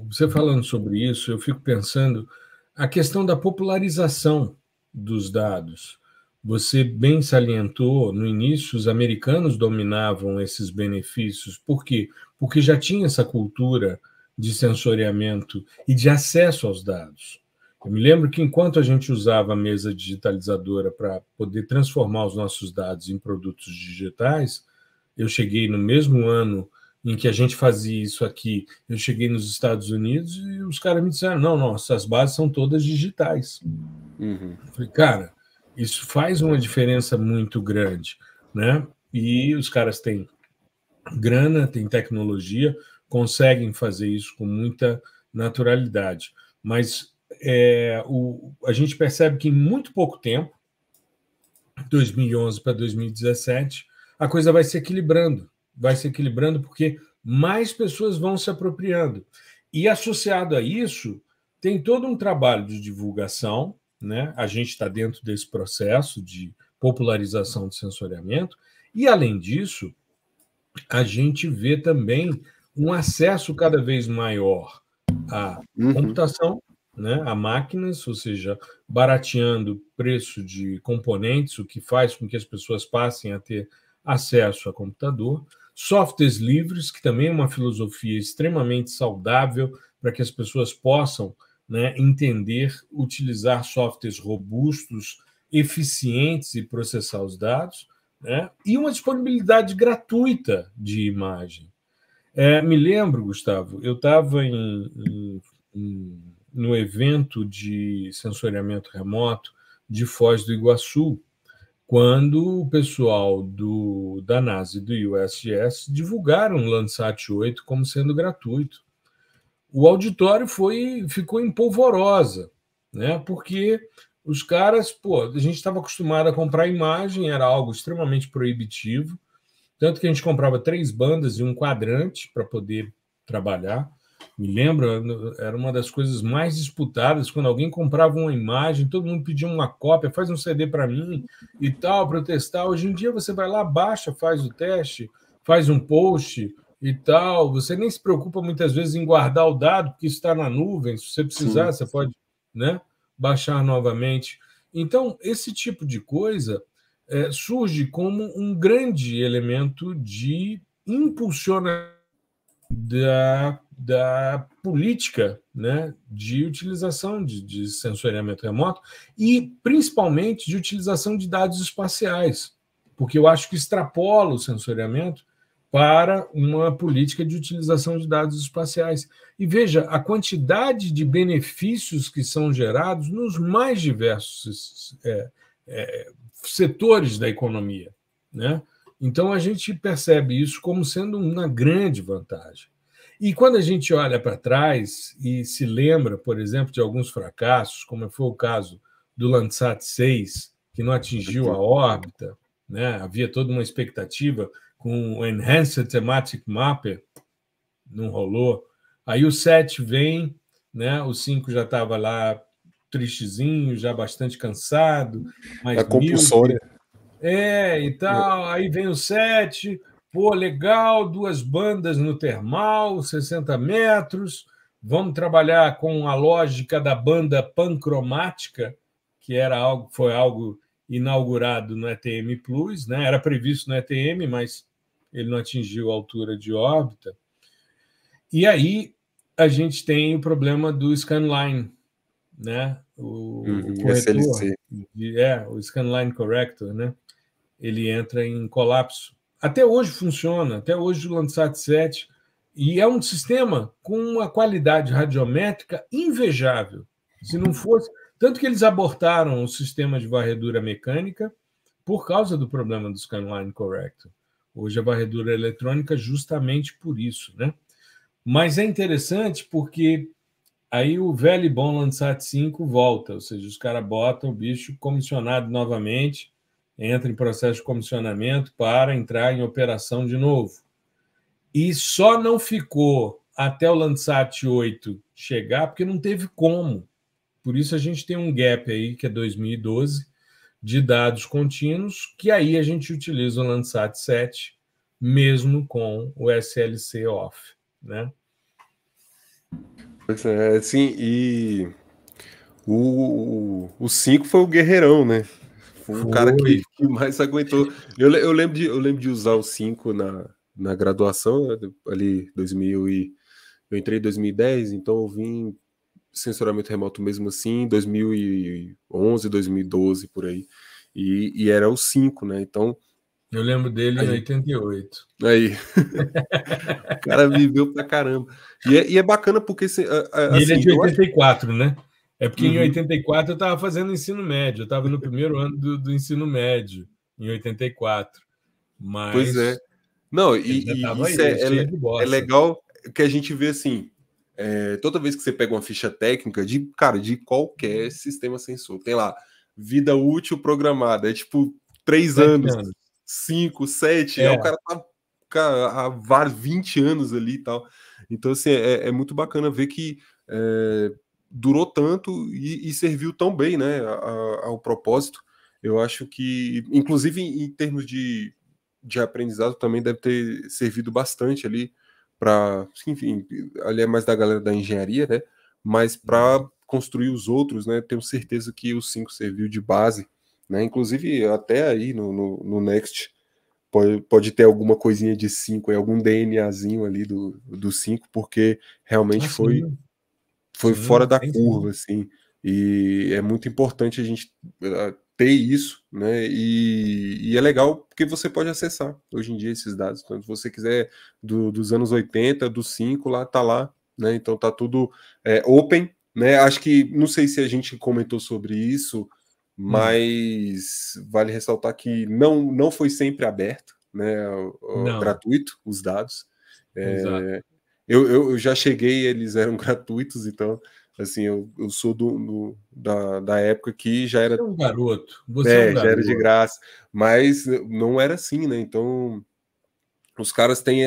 A: Você falando sobre isso, eu fico pensando a questão da popularização dos dados. Você bem salientou, no início, os americanos dominavam esses benefícios. Por quê? Porque já tinha essa cultura de sensoriamento e de acesso aos dados. Eu me lembro que, enquanto a gente usava a mesa digitalizadora para poder transformar os nossos dados em produtos digitais, eu cheguei no mesmo ano em que a gente fazia isso aqui, eu cheguei nos Estados Unidos e os caras me disseram, não, essas bases são todas digitais. Eu falei, cara, isso faz uma diferença muito grande, né? E os caras têm grana, têm tecnologia, conseguem fazer isso com muita naturalidade. Mas a gente percebe que em muito pouco tempo, 2011 para 2017, a coisa vai se equilibrando. Vai se equilibrando porque mais pessoas vão se apropriando. E associado a isso, tem todo um trabalho de divulgação, né? A gente está dentro desse processo de popularização do sensoriamento, e, além disso, a gente vê também um acesso cada vez maior à computação, né, a máquinas, ou seja, barateando o preço de componentes, o que faz com que as pessoas passem a ter acesso a computador, softwares livres, que também é uma filosofia extremamente saudável para que as pessoas possam, né, entender, utilizar softwares robustos, eficientes e processar os dados, né, e uma disponibilidade gratuita de imagem. Me lembro, Gustavo, eu estava no evento de sensoriamento remoto de Foz do Iguaçu, quando o pessoal da NASA e do USGS divulgaram o Landsat 8 como sendo gratuito. O auditório ficou em polvorosa, né? Porque os caras, a gente estava acostumado a comprar imagem, era algo extremamente proibitivo, tanto que a gente comprava 3 bandas e um quadrante para poder trabalhar. Me lembro, era uma das coisas mais disputadas, quando alguém comprava uma imagem, todo mundo pedia uma cópia, faz um CD para mim e tal, para eu testar. Hoje em dia você vai lá, baixa, faz o teste, faz um post e tal. Você nem se preocupa muitas vezes em guardar o dado, porque isso está na nuvem. Se você precisar, você pode, né, baixar novamente. Então, esse tipo de coisa surge como um grande elemento de impulsionar da política, né, de utilização de sensoriamento remoto e, principalmente, de utilização de dados espaciais, porque eu acho que extrapola o sensoriamento para uma política de utilização de dados espaciais. E veja a quantidade de benefícios que são gerados nos mais diversos setores da economia, né? Então, a gente percebe isso como sendo uma grande vantagem. E quando a gente olha para trás e se lembra, por exemplo, de alguns fracassos, como foi o caso do Landsat 6, que não atingiu a órbita, né? Havia toda uma expectativa com o Enhanced Thematic Mapper, não rolou. Aí o 7 vem, né? O 5 já estava lá tristezinho, já bastante cansado, mais
B: compulsória.
A: e tal. Aí vem o 7, legal, 2 bandas no termal, 60 metros. Vamos trabalhar com a lógica da banda pancromática, que foi algo inaugurado no ETM Plus, né? Era previsto no ETM, mas ele não atingiu a altura de órbita. E aí a gente tem o problema do scanline, né? O corretor,
B: SLC.
A: o scanline corrector, né? Ele entra em colapso. Até hoje funciona, até hoje o Landsat 7, e é um sistema com uma qualidade radiométrica invejável. Se não fosse, tanto que eles abortaram o sistema de varredura mecânica por causa do problema do scanline corrector. Hoje a varredura eletrônica justamente por isso, né? Mas é interessante porque aí o velho e bom Landsat 5 volta, ou seja, os caras botam o bicho comissionado novamente, entra em processo de comissionamento para entrar em operação de novo. E só não ficou até o Landsat 8 chegar porque não teve como. Por isso a gente tem um gap aí, que é 2012, de dados contínuos, que aí a gente utiliza o Landsat 7, mesmo com o SLC off, né?
B: Pois é, sim, e o 5 foi o guerreirão, né? Foi o cara que mais aguentou. Eu lembro de usar o 5 na graduação, né? Ali 2000 eu entrei em 2010, então eu vim censuramento remoto mesmo assim, 2011, 2012 por aí. E era o 5, né? Então
A: eu lembro dele em 88.
B: Aí. O cara viveu pra caramba. E é bacana porque assim,
A: ele é de 84, né? É porque em 84 eu estava fazendo ensino médio, eu estava no primeiro ano do ensino médio, em 84. Mas.
B: Pois é. Não, e isso é legal que a gente vê assim. Toda vez que você pega uma ficha técnica de qualquer sistema sensor, tem lá, vida útil programada, é tipo 3 anos, 5, 7, aí o cara tá há vários 20 anos ali e tal. Então, assim, é muito bacana ver que durou tanto e serviu tão bem, né, ao propósito. Eu acho que, inclusive em termos de de aprendizado também deve ter servido bastante ali para, enfim, ali é mais da galera da engenharia, né? Mas para construir os outros, né? Tenho certeza que o 5 serviu de base, né? Inclusive até aí no Next pode ter alguma coisinha de 5, algum DNAzinho ali do 5, porque realmente foi fora da curva, assim, e é muito importante a gente ter isso, né? E é legal porque você pode acessar hoje em dia esses dados. Então, se você quiser dos anos 80, do 5, lá tá lá, né? Então tá tudo open, né? Acho que não sei se a gente comentou sobre isso, mas vale ressaltar que não foi sempre aberto, né? Gratuito os dados. Eu já cheguei, eles eram gratuitos, então, assim, eu sou da época que já era.
A: Você é um garoto, você é um
B: Já era
A: garoto.
B: de graça, mas não era assim, né? Então, os caras têm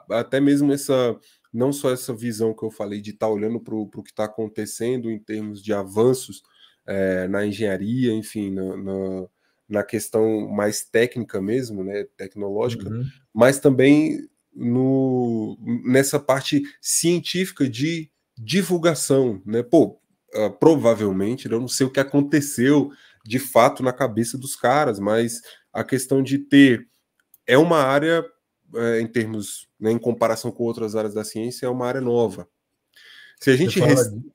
B: até mesmo essa, não só essa visão que eu falei de estar olhando para o que está acontecendo em termos de avanços na engenharia, enfim, na questão mais técnica mesmo, né? Tecnológica, mas também nessa parte científica de divulgação, né? Pô, provavelmente, eu não sei o que aconteceu de fato na cabeça dos caras, mas a questão de ter uma área, em termos, né, em comparação com outras áreas da ciência, é uma área nova. Se a gente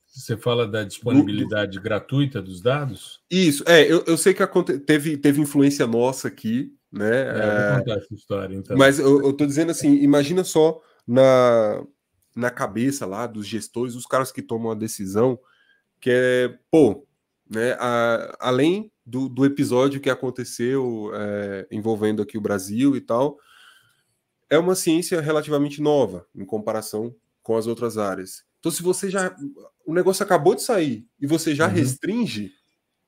A: Você fala da disponibilidade gratuita dos dados?
B: Isso, eu sei que teve influência nossa aqui, né?
A: Vou contar essa história, então.
B: Mas eu tô dizendo assim, imagina só na cabeça lá dos gestores, os caras que tomam a decisão, que é, pô, né, além do episódio que aconteceu envolvendo aqui o Brasil e tal, é uma ciência relativamente nova em comparação com as outras áreas. Então, se você o negócio acabou de sair e você já restringe,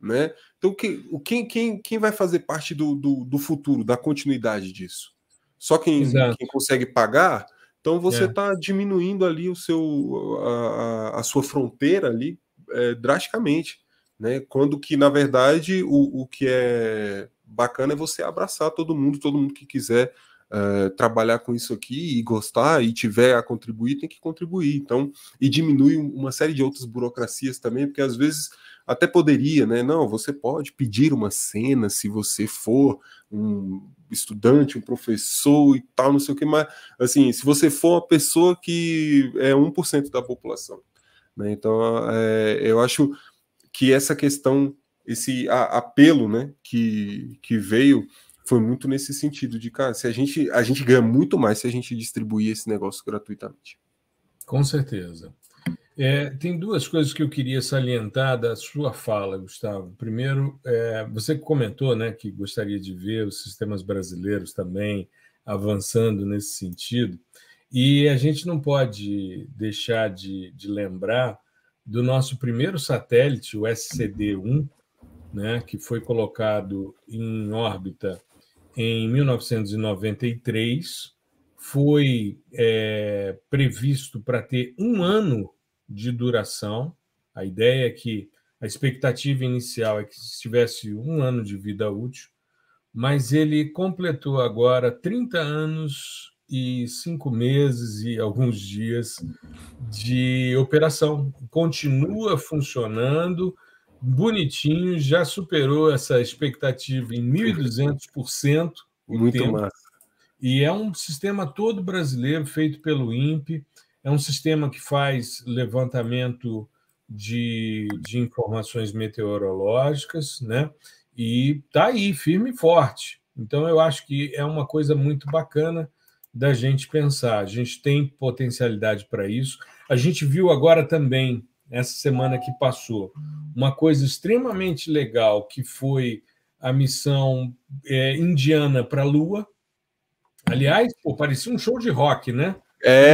B: né? Então, quem vai fazer parte do futuro, da continuidade disso? Só quem consegue pagar. Então, você está diminuindo ali a sua fronteira ali drasticamente, né? Quando que, na verdade, o que é bacana é você abraçar todo mundo que quiser trabalhar com isso aqui e gostar e tiver a contribuir, tem que contribuir. Então, e diminui uma série de outras burocracias também, porque às vezes até poderia, né? Não, você pode pedir uma cena se você for um estudante, um professor e tal, não sei o que, mas assim, se você for uma pessoa que é 1% da população, né? Então, eu acho que essa questão, esse apelo, né, que veio foi muito nesse sentido de, cara, se a gente ganha muito mais se a gente distribuir esse negócio gratuitamente.
A: Com certeza. Tem duas coisas que eu queria salientar da sua fala, Gustavo. Primeiro, você comentou, né, que gostaria de ver os sistemas brasileiros também avançando nesse sentido, e a gente não pode deixar de lembrar do nosso primeiro satélite, o SCD-1, né, que foi colocado em órbita em 1993, foi previsto para ter 1 ano de duração. A ideia é que a expectativa inicial é que tivesse 1 ano de vida útil, mas ele completou agora 30 anos e 5 meses e alguns dias de operação. Continua funcionando bonitinho, já superou essa expectativa em 1.200% o
B: Muito
A: tempo.
B: massa.
A: E é um sistema todo brasileiro, feito pelo INPE, é um sistema que faz levantamento de informações meteorológicas, né? E está aí, firme e forte. Então, eu acho que é uma coisa muito bacana da gente pensar. A gente tem potencialidade para isso. A gente viu agora também, essa semana que passou, uma coisa extremamente legal, que foi a missão indiana para a Lua. Aliás, parecia um show de rock, né?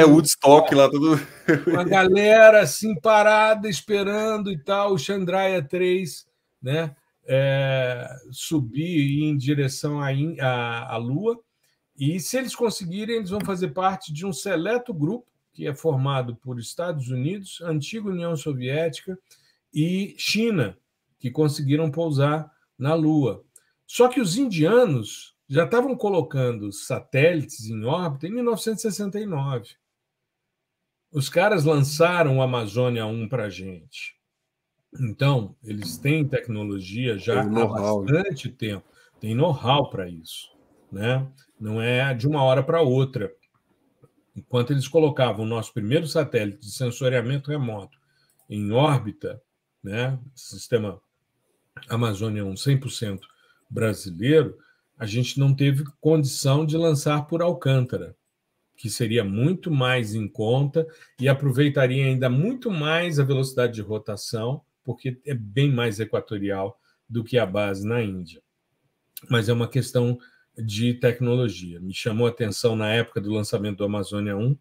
B: Woodstock lá, tudo.
A: Uma galera assim parada, esperando e tal, o Chandrayaan-3, né? Subir em direção à Lua. E se eles conseguirem, eles vão fazer parte de um seleto grupo que é formado por Estados Unidos, antiga União Soviética e China, que conseguiram pousar na Lua. Só que os indianos já estavam colocando satélites em órbita em 1969. Os caras lançaram o Amazônia 1 para a gente. Então, eles têm tecnologia já há bastante tempo, tem know-how para isso, né? Não é de uma hora para outra. Enquanto eles colocavam o nosso primeiro satélite de sensoriamento remoto em órbita, né, sistema Amazônia 1 100% brasileiro, a gente não teve condição de lançar por Alcântara, que seria muito mais em conta e aproveitaria ainda muito mais a velocidade de rotação, porque é bem mais equatorial do que a base na Índia. Mas é uma questão de tecnologia. Me chamou a atenção, na época do lançamento do Amazônia 1,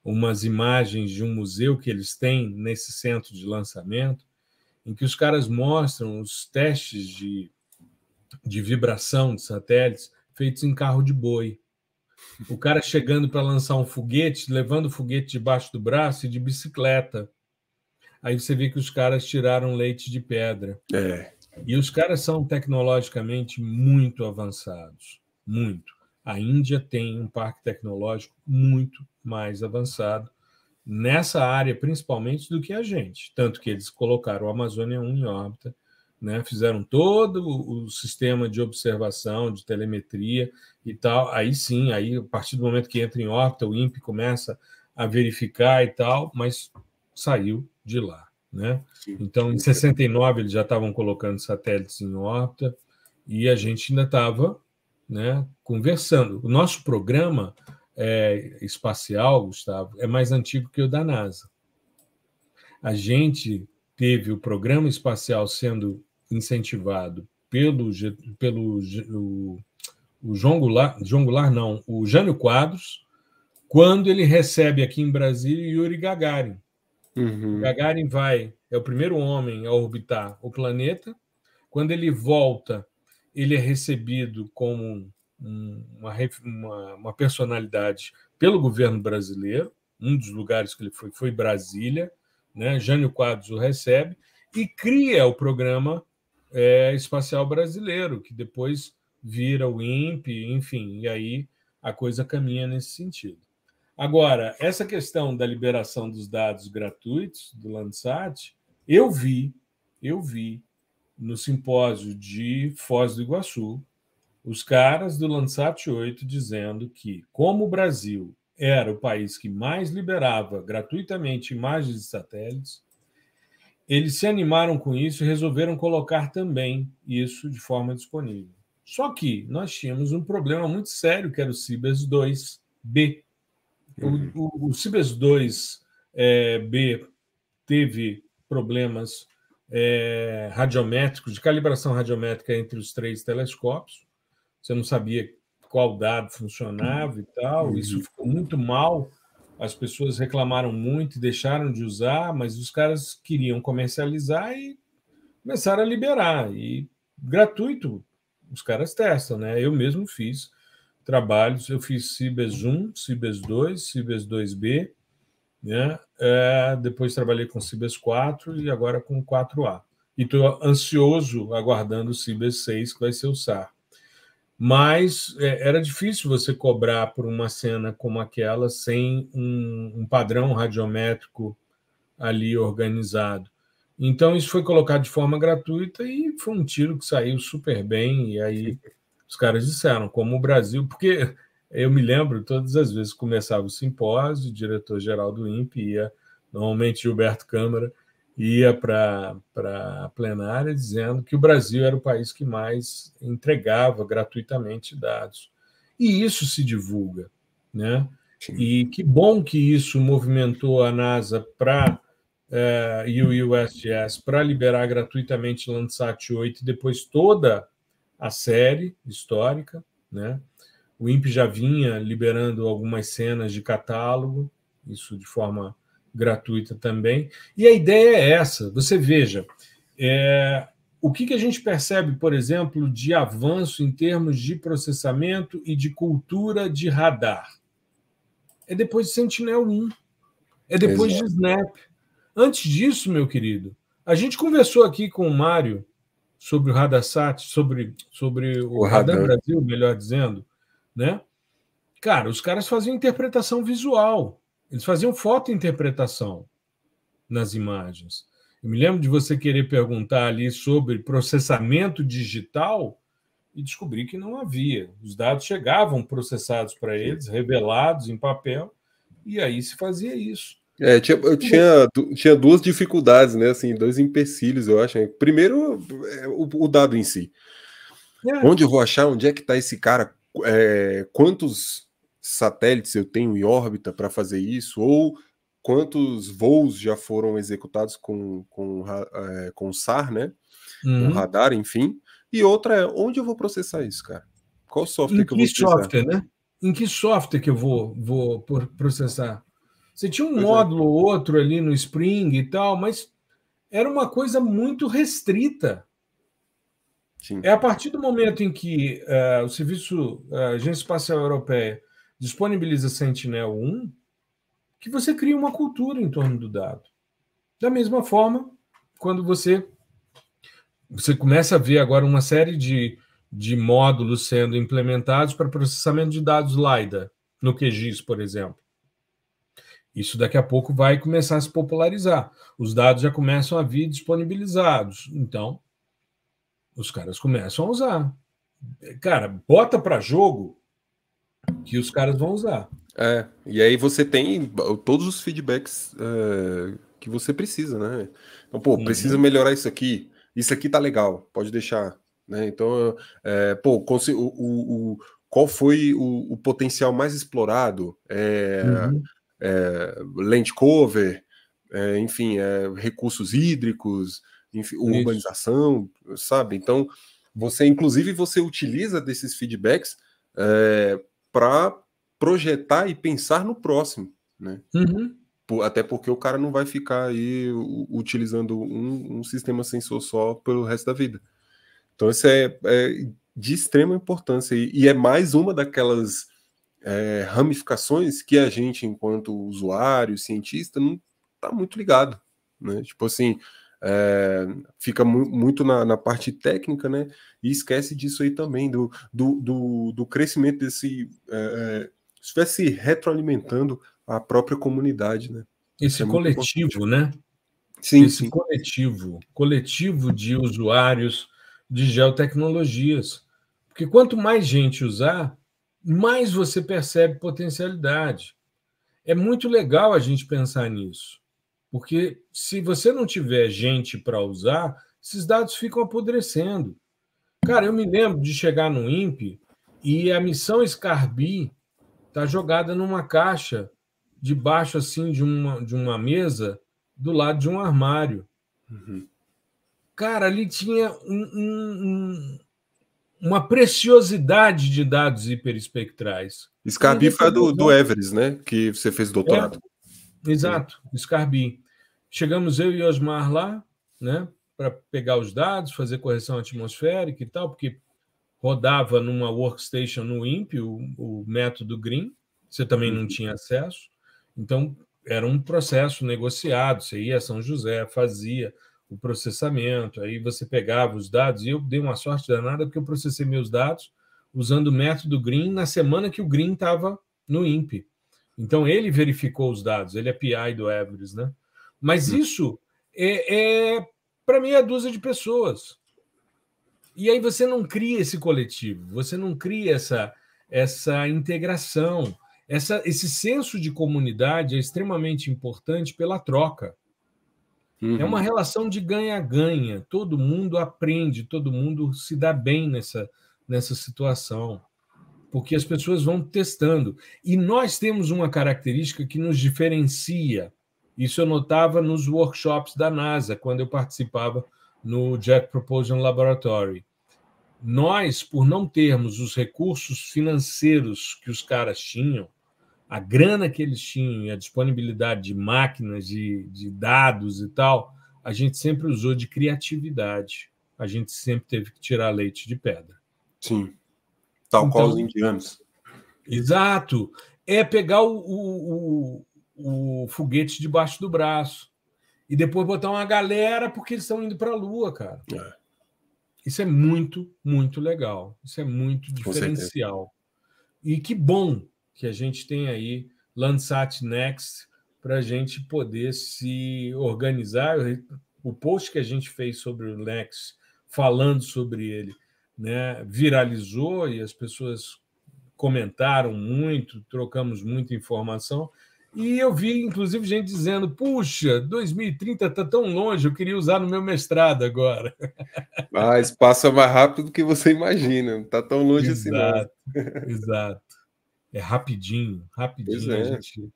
A: umas imagens de um museu que eles têm nesse centro de lançamento, em que os caras mostram os testes de vibração de satélites feitos em carro de boi. O cara chegando para lançar um foguete, levando o foguete debaixo do braço e de bicicleta. Aí você vê que os caras tiraram leite de pedra. E os caras são tecnologicamente muito avançados. Muito. A Índia tem um parque tecnológico muito mais avançado nessa área, principalmente, do que a gente. Tanto que eles colocaram o Amazônia 1 em órbita, né? Fizeram todo o sistema de observação, de telemetria e tal. Aí sim, aí, a partir do momento que entra em órbita, o INPE começa a verificar e tal, mas saiu de lá, né? Então, em 69, eles já estavam colocando satélites em órbita e a gente ainda estava, né, conversando. O nosso programa espacial, Gustavo, é mais antigo que o da NASA. A gente teve o programa espacial sendo incentivado pelo o João Goulart não, o Jânio Quadros, quando ele recebe aqui em Brasília Yuri Gagarin. Gagarin é o primeiro homem a orbitar o planeta. Quando ele volta, ele é recebido como uma personalidade pelo governo brasileiro. Um dos lugares que ele foi Brasília, né? Jânio Quadros o recebe e cria o programa espacial brasileiro, que depois vira o INPE, enfim, e aí a coisa caminha nesse sentido. Agora, essa questão da liberação dos dados gratuitos do Landsat, eu vi no simpósio de Foz do Iguaçu, os caras do Landsat 8 dizendo que, como o Brasil era o país que mais liberava gratuitamente imagens de satélites, eles se animaram com isso e resolveram colocar também isso de forma disponível. Só que nós tínhamos um problema muito sério, que era o Cibers 2B. O Cibers 2B teve problemas radiométricos, de calibração radiométrica entre os 3 telescópios. Você não sabia qual dado funcionava e tal. Isso ficou muito mal. As pessoas reclamaram muito e deixaram de usar, mas os caras queriam comercializar e começaram a liberar. E gratuito, os caras testam, né? Eu mesmo fiz trabalhos, eu fiz Cibers 1, Cibers 2, Cibers 2B, né? Depois trabalhei com Cibers 4 e agora com 4A. E estou ansioso aguardando o Cibers 6, que vai ser o SAR. Mas era difícil você cobrar por uma cena como aquela sem um padrão radiométrico ali organizado. Então, isso foi colocado de forma gratuita e foi um tiro que saiu super bem. E aí os caras disseram, como o Brasil... Porque eu me lembro, todas as vezes que começava o simpósio, o diretor-geral do INPE ia, normalmente Gilberto Câmara, ia para a plenária dizendo que o Brasil era o país que mais entregava gratuitamente dados. E isso se divulga, né? E que bom que isso movimentou a NASA e o USGS para liberar gratuitamente Landsat 8 e depois toda a série histórica, né? O INPE já vinha liberando algumas cenas de catálogo, isso de forma gratuita também. E a ideia é essa. Você veja, o que a gente percebe, por exemplo, de avanço em termos de processamento e de cultura de radar? É depois de Sentinel-1, é depois de Snap. Antes disso, meu querido, a gente conversou aqui com o Mário sobre o Radarsat, sobre o Radan Brasil, melhor dizendo, né? Cara, os caras faziam interpretação visual, eles faziam fotointerpretação nas imagens. Eu me lembro de você querer perguntar ali sobre processamento digital e descobri que não havia. Os dados chegavam processados para eles, revelados em papel, e aí se fazia isso.
B: Eu tinha duas dificuldades, né? Assim, dois empecilhos, eu acho. Primeiro, o dado em si. Onde eu vou achar? Onde é que está esse cara? Quantos satélites eu tenho em órbita para fazer isso? Ou quantos voos já foram executados com o SAR, né? Com o radar, enfim. E outra é, onde eu vou processar isso, cara? Qual software que eu vou utilizar?
A: Software, né? Em que software que eu vou processar? Você tinha um módulo ou outro ali no Spring e tal, mas era uma coisa muito restrita.
B: Sim.
A: É a partir do momento em que o serviço, a Agência Espacial Europeia, disponibiliza Sentinel-1, que você cria uma cultura em torno do dado. Da mesma forma, quando você começa a ver agora uma série de módulos sendo implementados para processamento de dados LiDAR, no QGIS, por exemplo. Isso daqui a pouco vai começar a se popularizar. Os dados já começam a vir disponibilizados. Então, os caras começam a usar. Cara, bota para jogo que os caras vão usar.
B: E aí você tem todos os feedbacks que você precisa, né? Então, precisa melhorar isso aqui tá legal, pode deixar, né? Então, qual foi o potencial mais explorado? Land cover, enfim, recursos hídricos, enfim, urbanização, sabe? Então, inclusive, você utiliza desses feedbacks para projetar e pensar no próximo, né? Até porque o cara não vai ficar aí utilizando um sistema sensor só pelo resto da vida. Então, isso é de extrema importância e é mais uma daquelas ramificações que a gente, enquanto usuário, cientista, não está muito ligado, né? Tipo assim, fica muito na parte técnica, né? E esquece disso aí também, do crescimento desse... estivesse retroalimentando a própria comunidade, né?
A: Esse coletivo, né?
B: Sim,
A: esse coletivo de usuários de geotecnologias. Porque quanto mais gente usar, mais você percebe potencialidade. É muito legal a gente pensar nisso, porque se você não tiver gente para usar, esses dados ficam apodrecendo. Cara, eu me lembro de chegar no INPE e a missão Scarby está jogada numa caixa debaixo assim de uma mesa do lado de um armário. Cara, ali tinha uma preciosidade de dados hiperespectrais.
B: Scarby foi do Everest, né? Que você fez doutorado.
A: Exato, Scarby. Chegamos eu e Osmar lá, né? Para pegar os dados, fazer correção atmosférica e tal, porque rodava numa workstation no INPE, o método Green, você também não tinha acesso. Então, era um processo negociado, você ia a São José, fazia o processamento, aí você pegava os dados, e eu dei uma sorte danada, porque eu processei meus dados usando o método Green na semana que o Green estava no INPE. Então, ele verificou os dados, ele é PI do Everest, né? Mas isso para meia dúzia de pessoas. E aí você não cria esse coletivo, você não cria essa integração, esse senso de comunidade é extremamente importante pela troca. É uma relação de ganha-ganha, todo mundo aprende, todo mundo se dá bem nessa situação, porque as pessoas vão testando. E nós temos uma característica que nos diferencia, isso eu notava nos workshops da NASA, quando eu participava no Jet Propulsion Laboratory. Nós, por não termos os recursos financeiros que os caras tinham, a grana que eles tinham e a disponibilidade de máquinas, de dados e tal, a gente sempre usou de criatividade. A gente sempre teve que tirar leite de pedra.
B: Sim. Tal qual os indianos.
A: Exato. É pegar o foguete debaixo do braço e depois botar uma galera porque eles estão indo para a Lua, cara. Isso é muito, muito legal. Isso é muito diferencial. E que bom que a gente tem aí Landsat Next para a gente poder se organizar. O post que a gente fez sobre o Next, falando sobre ele, né, viralizou e as pessoas comentaram muito, trocamos muita informação. E eu vi, inclusive, gente dizendo: puxa, 2030 está tão longe, eu queria usar no meu mestrado agora.
B: Mas passa mais rápido do que você imagina, não está tão longe assim, não.
A: Exato, exato. É rapidinho, rapidinho a gente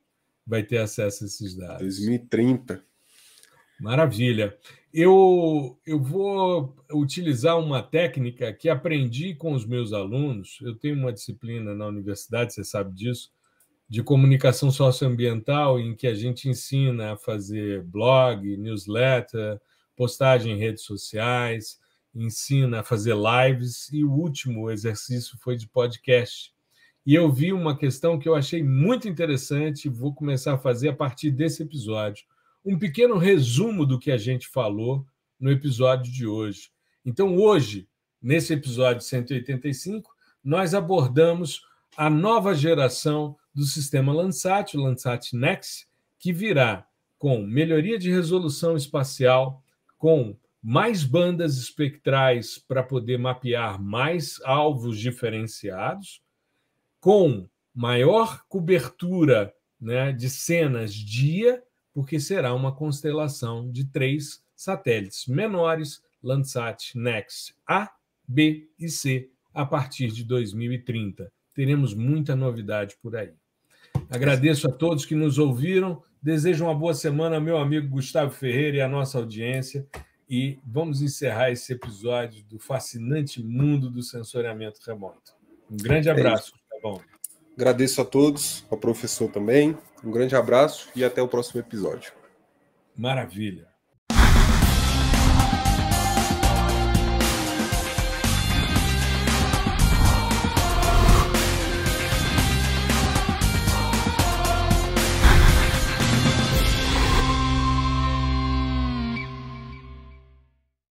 A: vai ter acesso a esses dados.
B: 2030.
A: Maravilha. Eu vou utilizar uma técnica que aprendi com os meus alunos. Eu tenho uma disciplina na universidade, você sabe disso, de comunicação socioambiental, em que a gente ensina a fazer blog, newsletter, postagem em redes sociais, ensina a fazer lives, e o último exercício foi de podcast. E eu vi uma questão que eu achei muito interessante e vou começar a fazer a partir desse episódio. Um pequeno resumo do que a gente falou no episódio de hoje. Então, hoje, nesse episódio 185, nós abordamos a nova geração do sistema Landsat, o Landsat Next, que virá com melhoria de resolução espacial, com mais bandas espectrais para poder mapear mais alvos diferenciados, com maior cobertura, né, de cenas dia, porque será uma constelação de 3 satélites menores, Landsat Next A, B e C, a partir de 2030. Teremos muita novidade por aí. Agradeço a todos que nos ouviram. Desejo uma boa semana, meu amigo Gustavo Ferreira e a nossa audiência. E vamos encerrar esse episódio do fascinante mundo do sensoriamento remoto. Um grande abraço, Gustavão.
B: Agradeço a todos, ao professor também. Um grande abraço e até o próximo episódio.
A: Maravilha.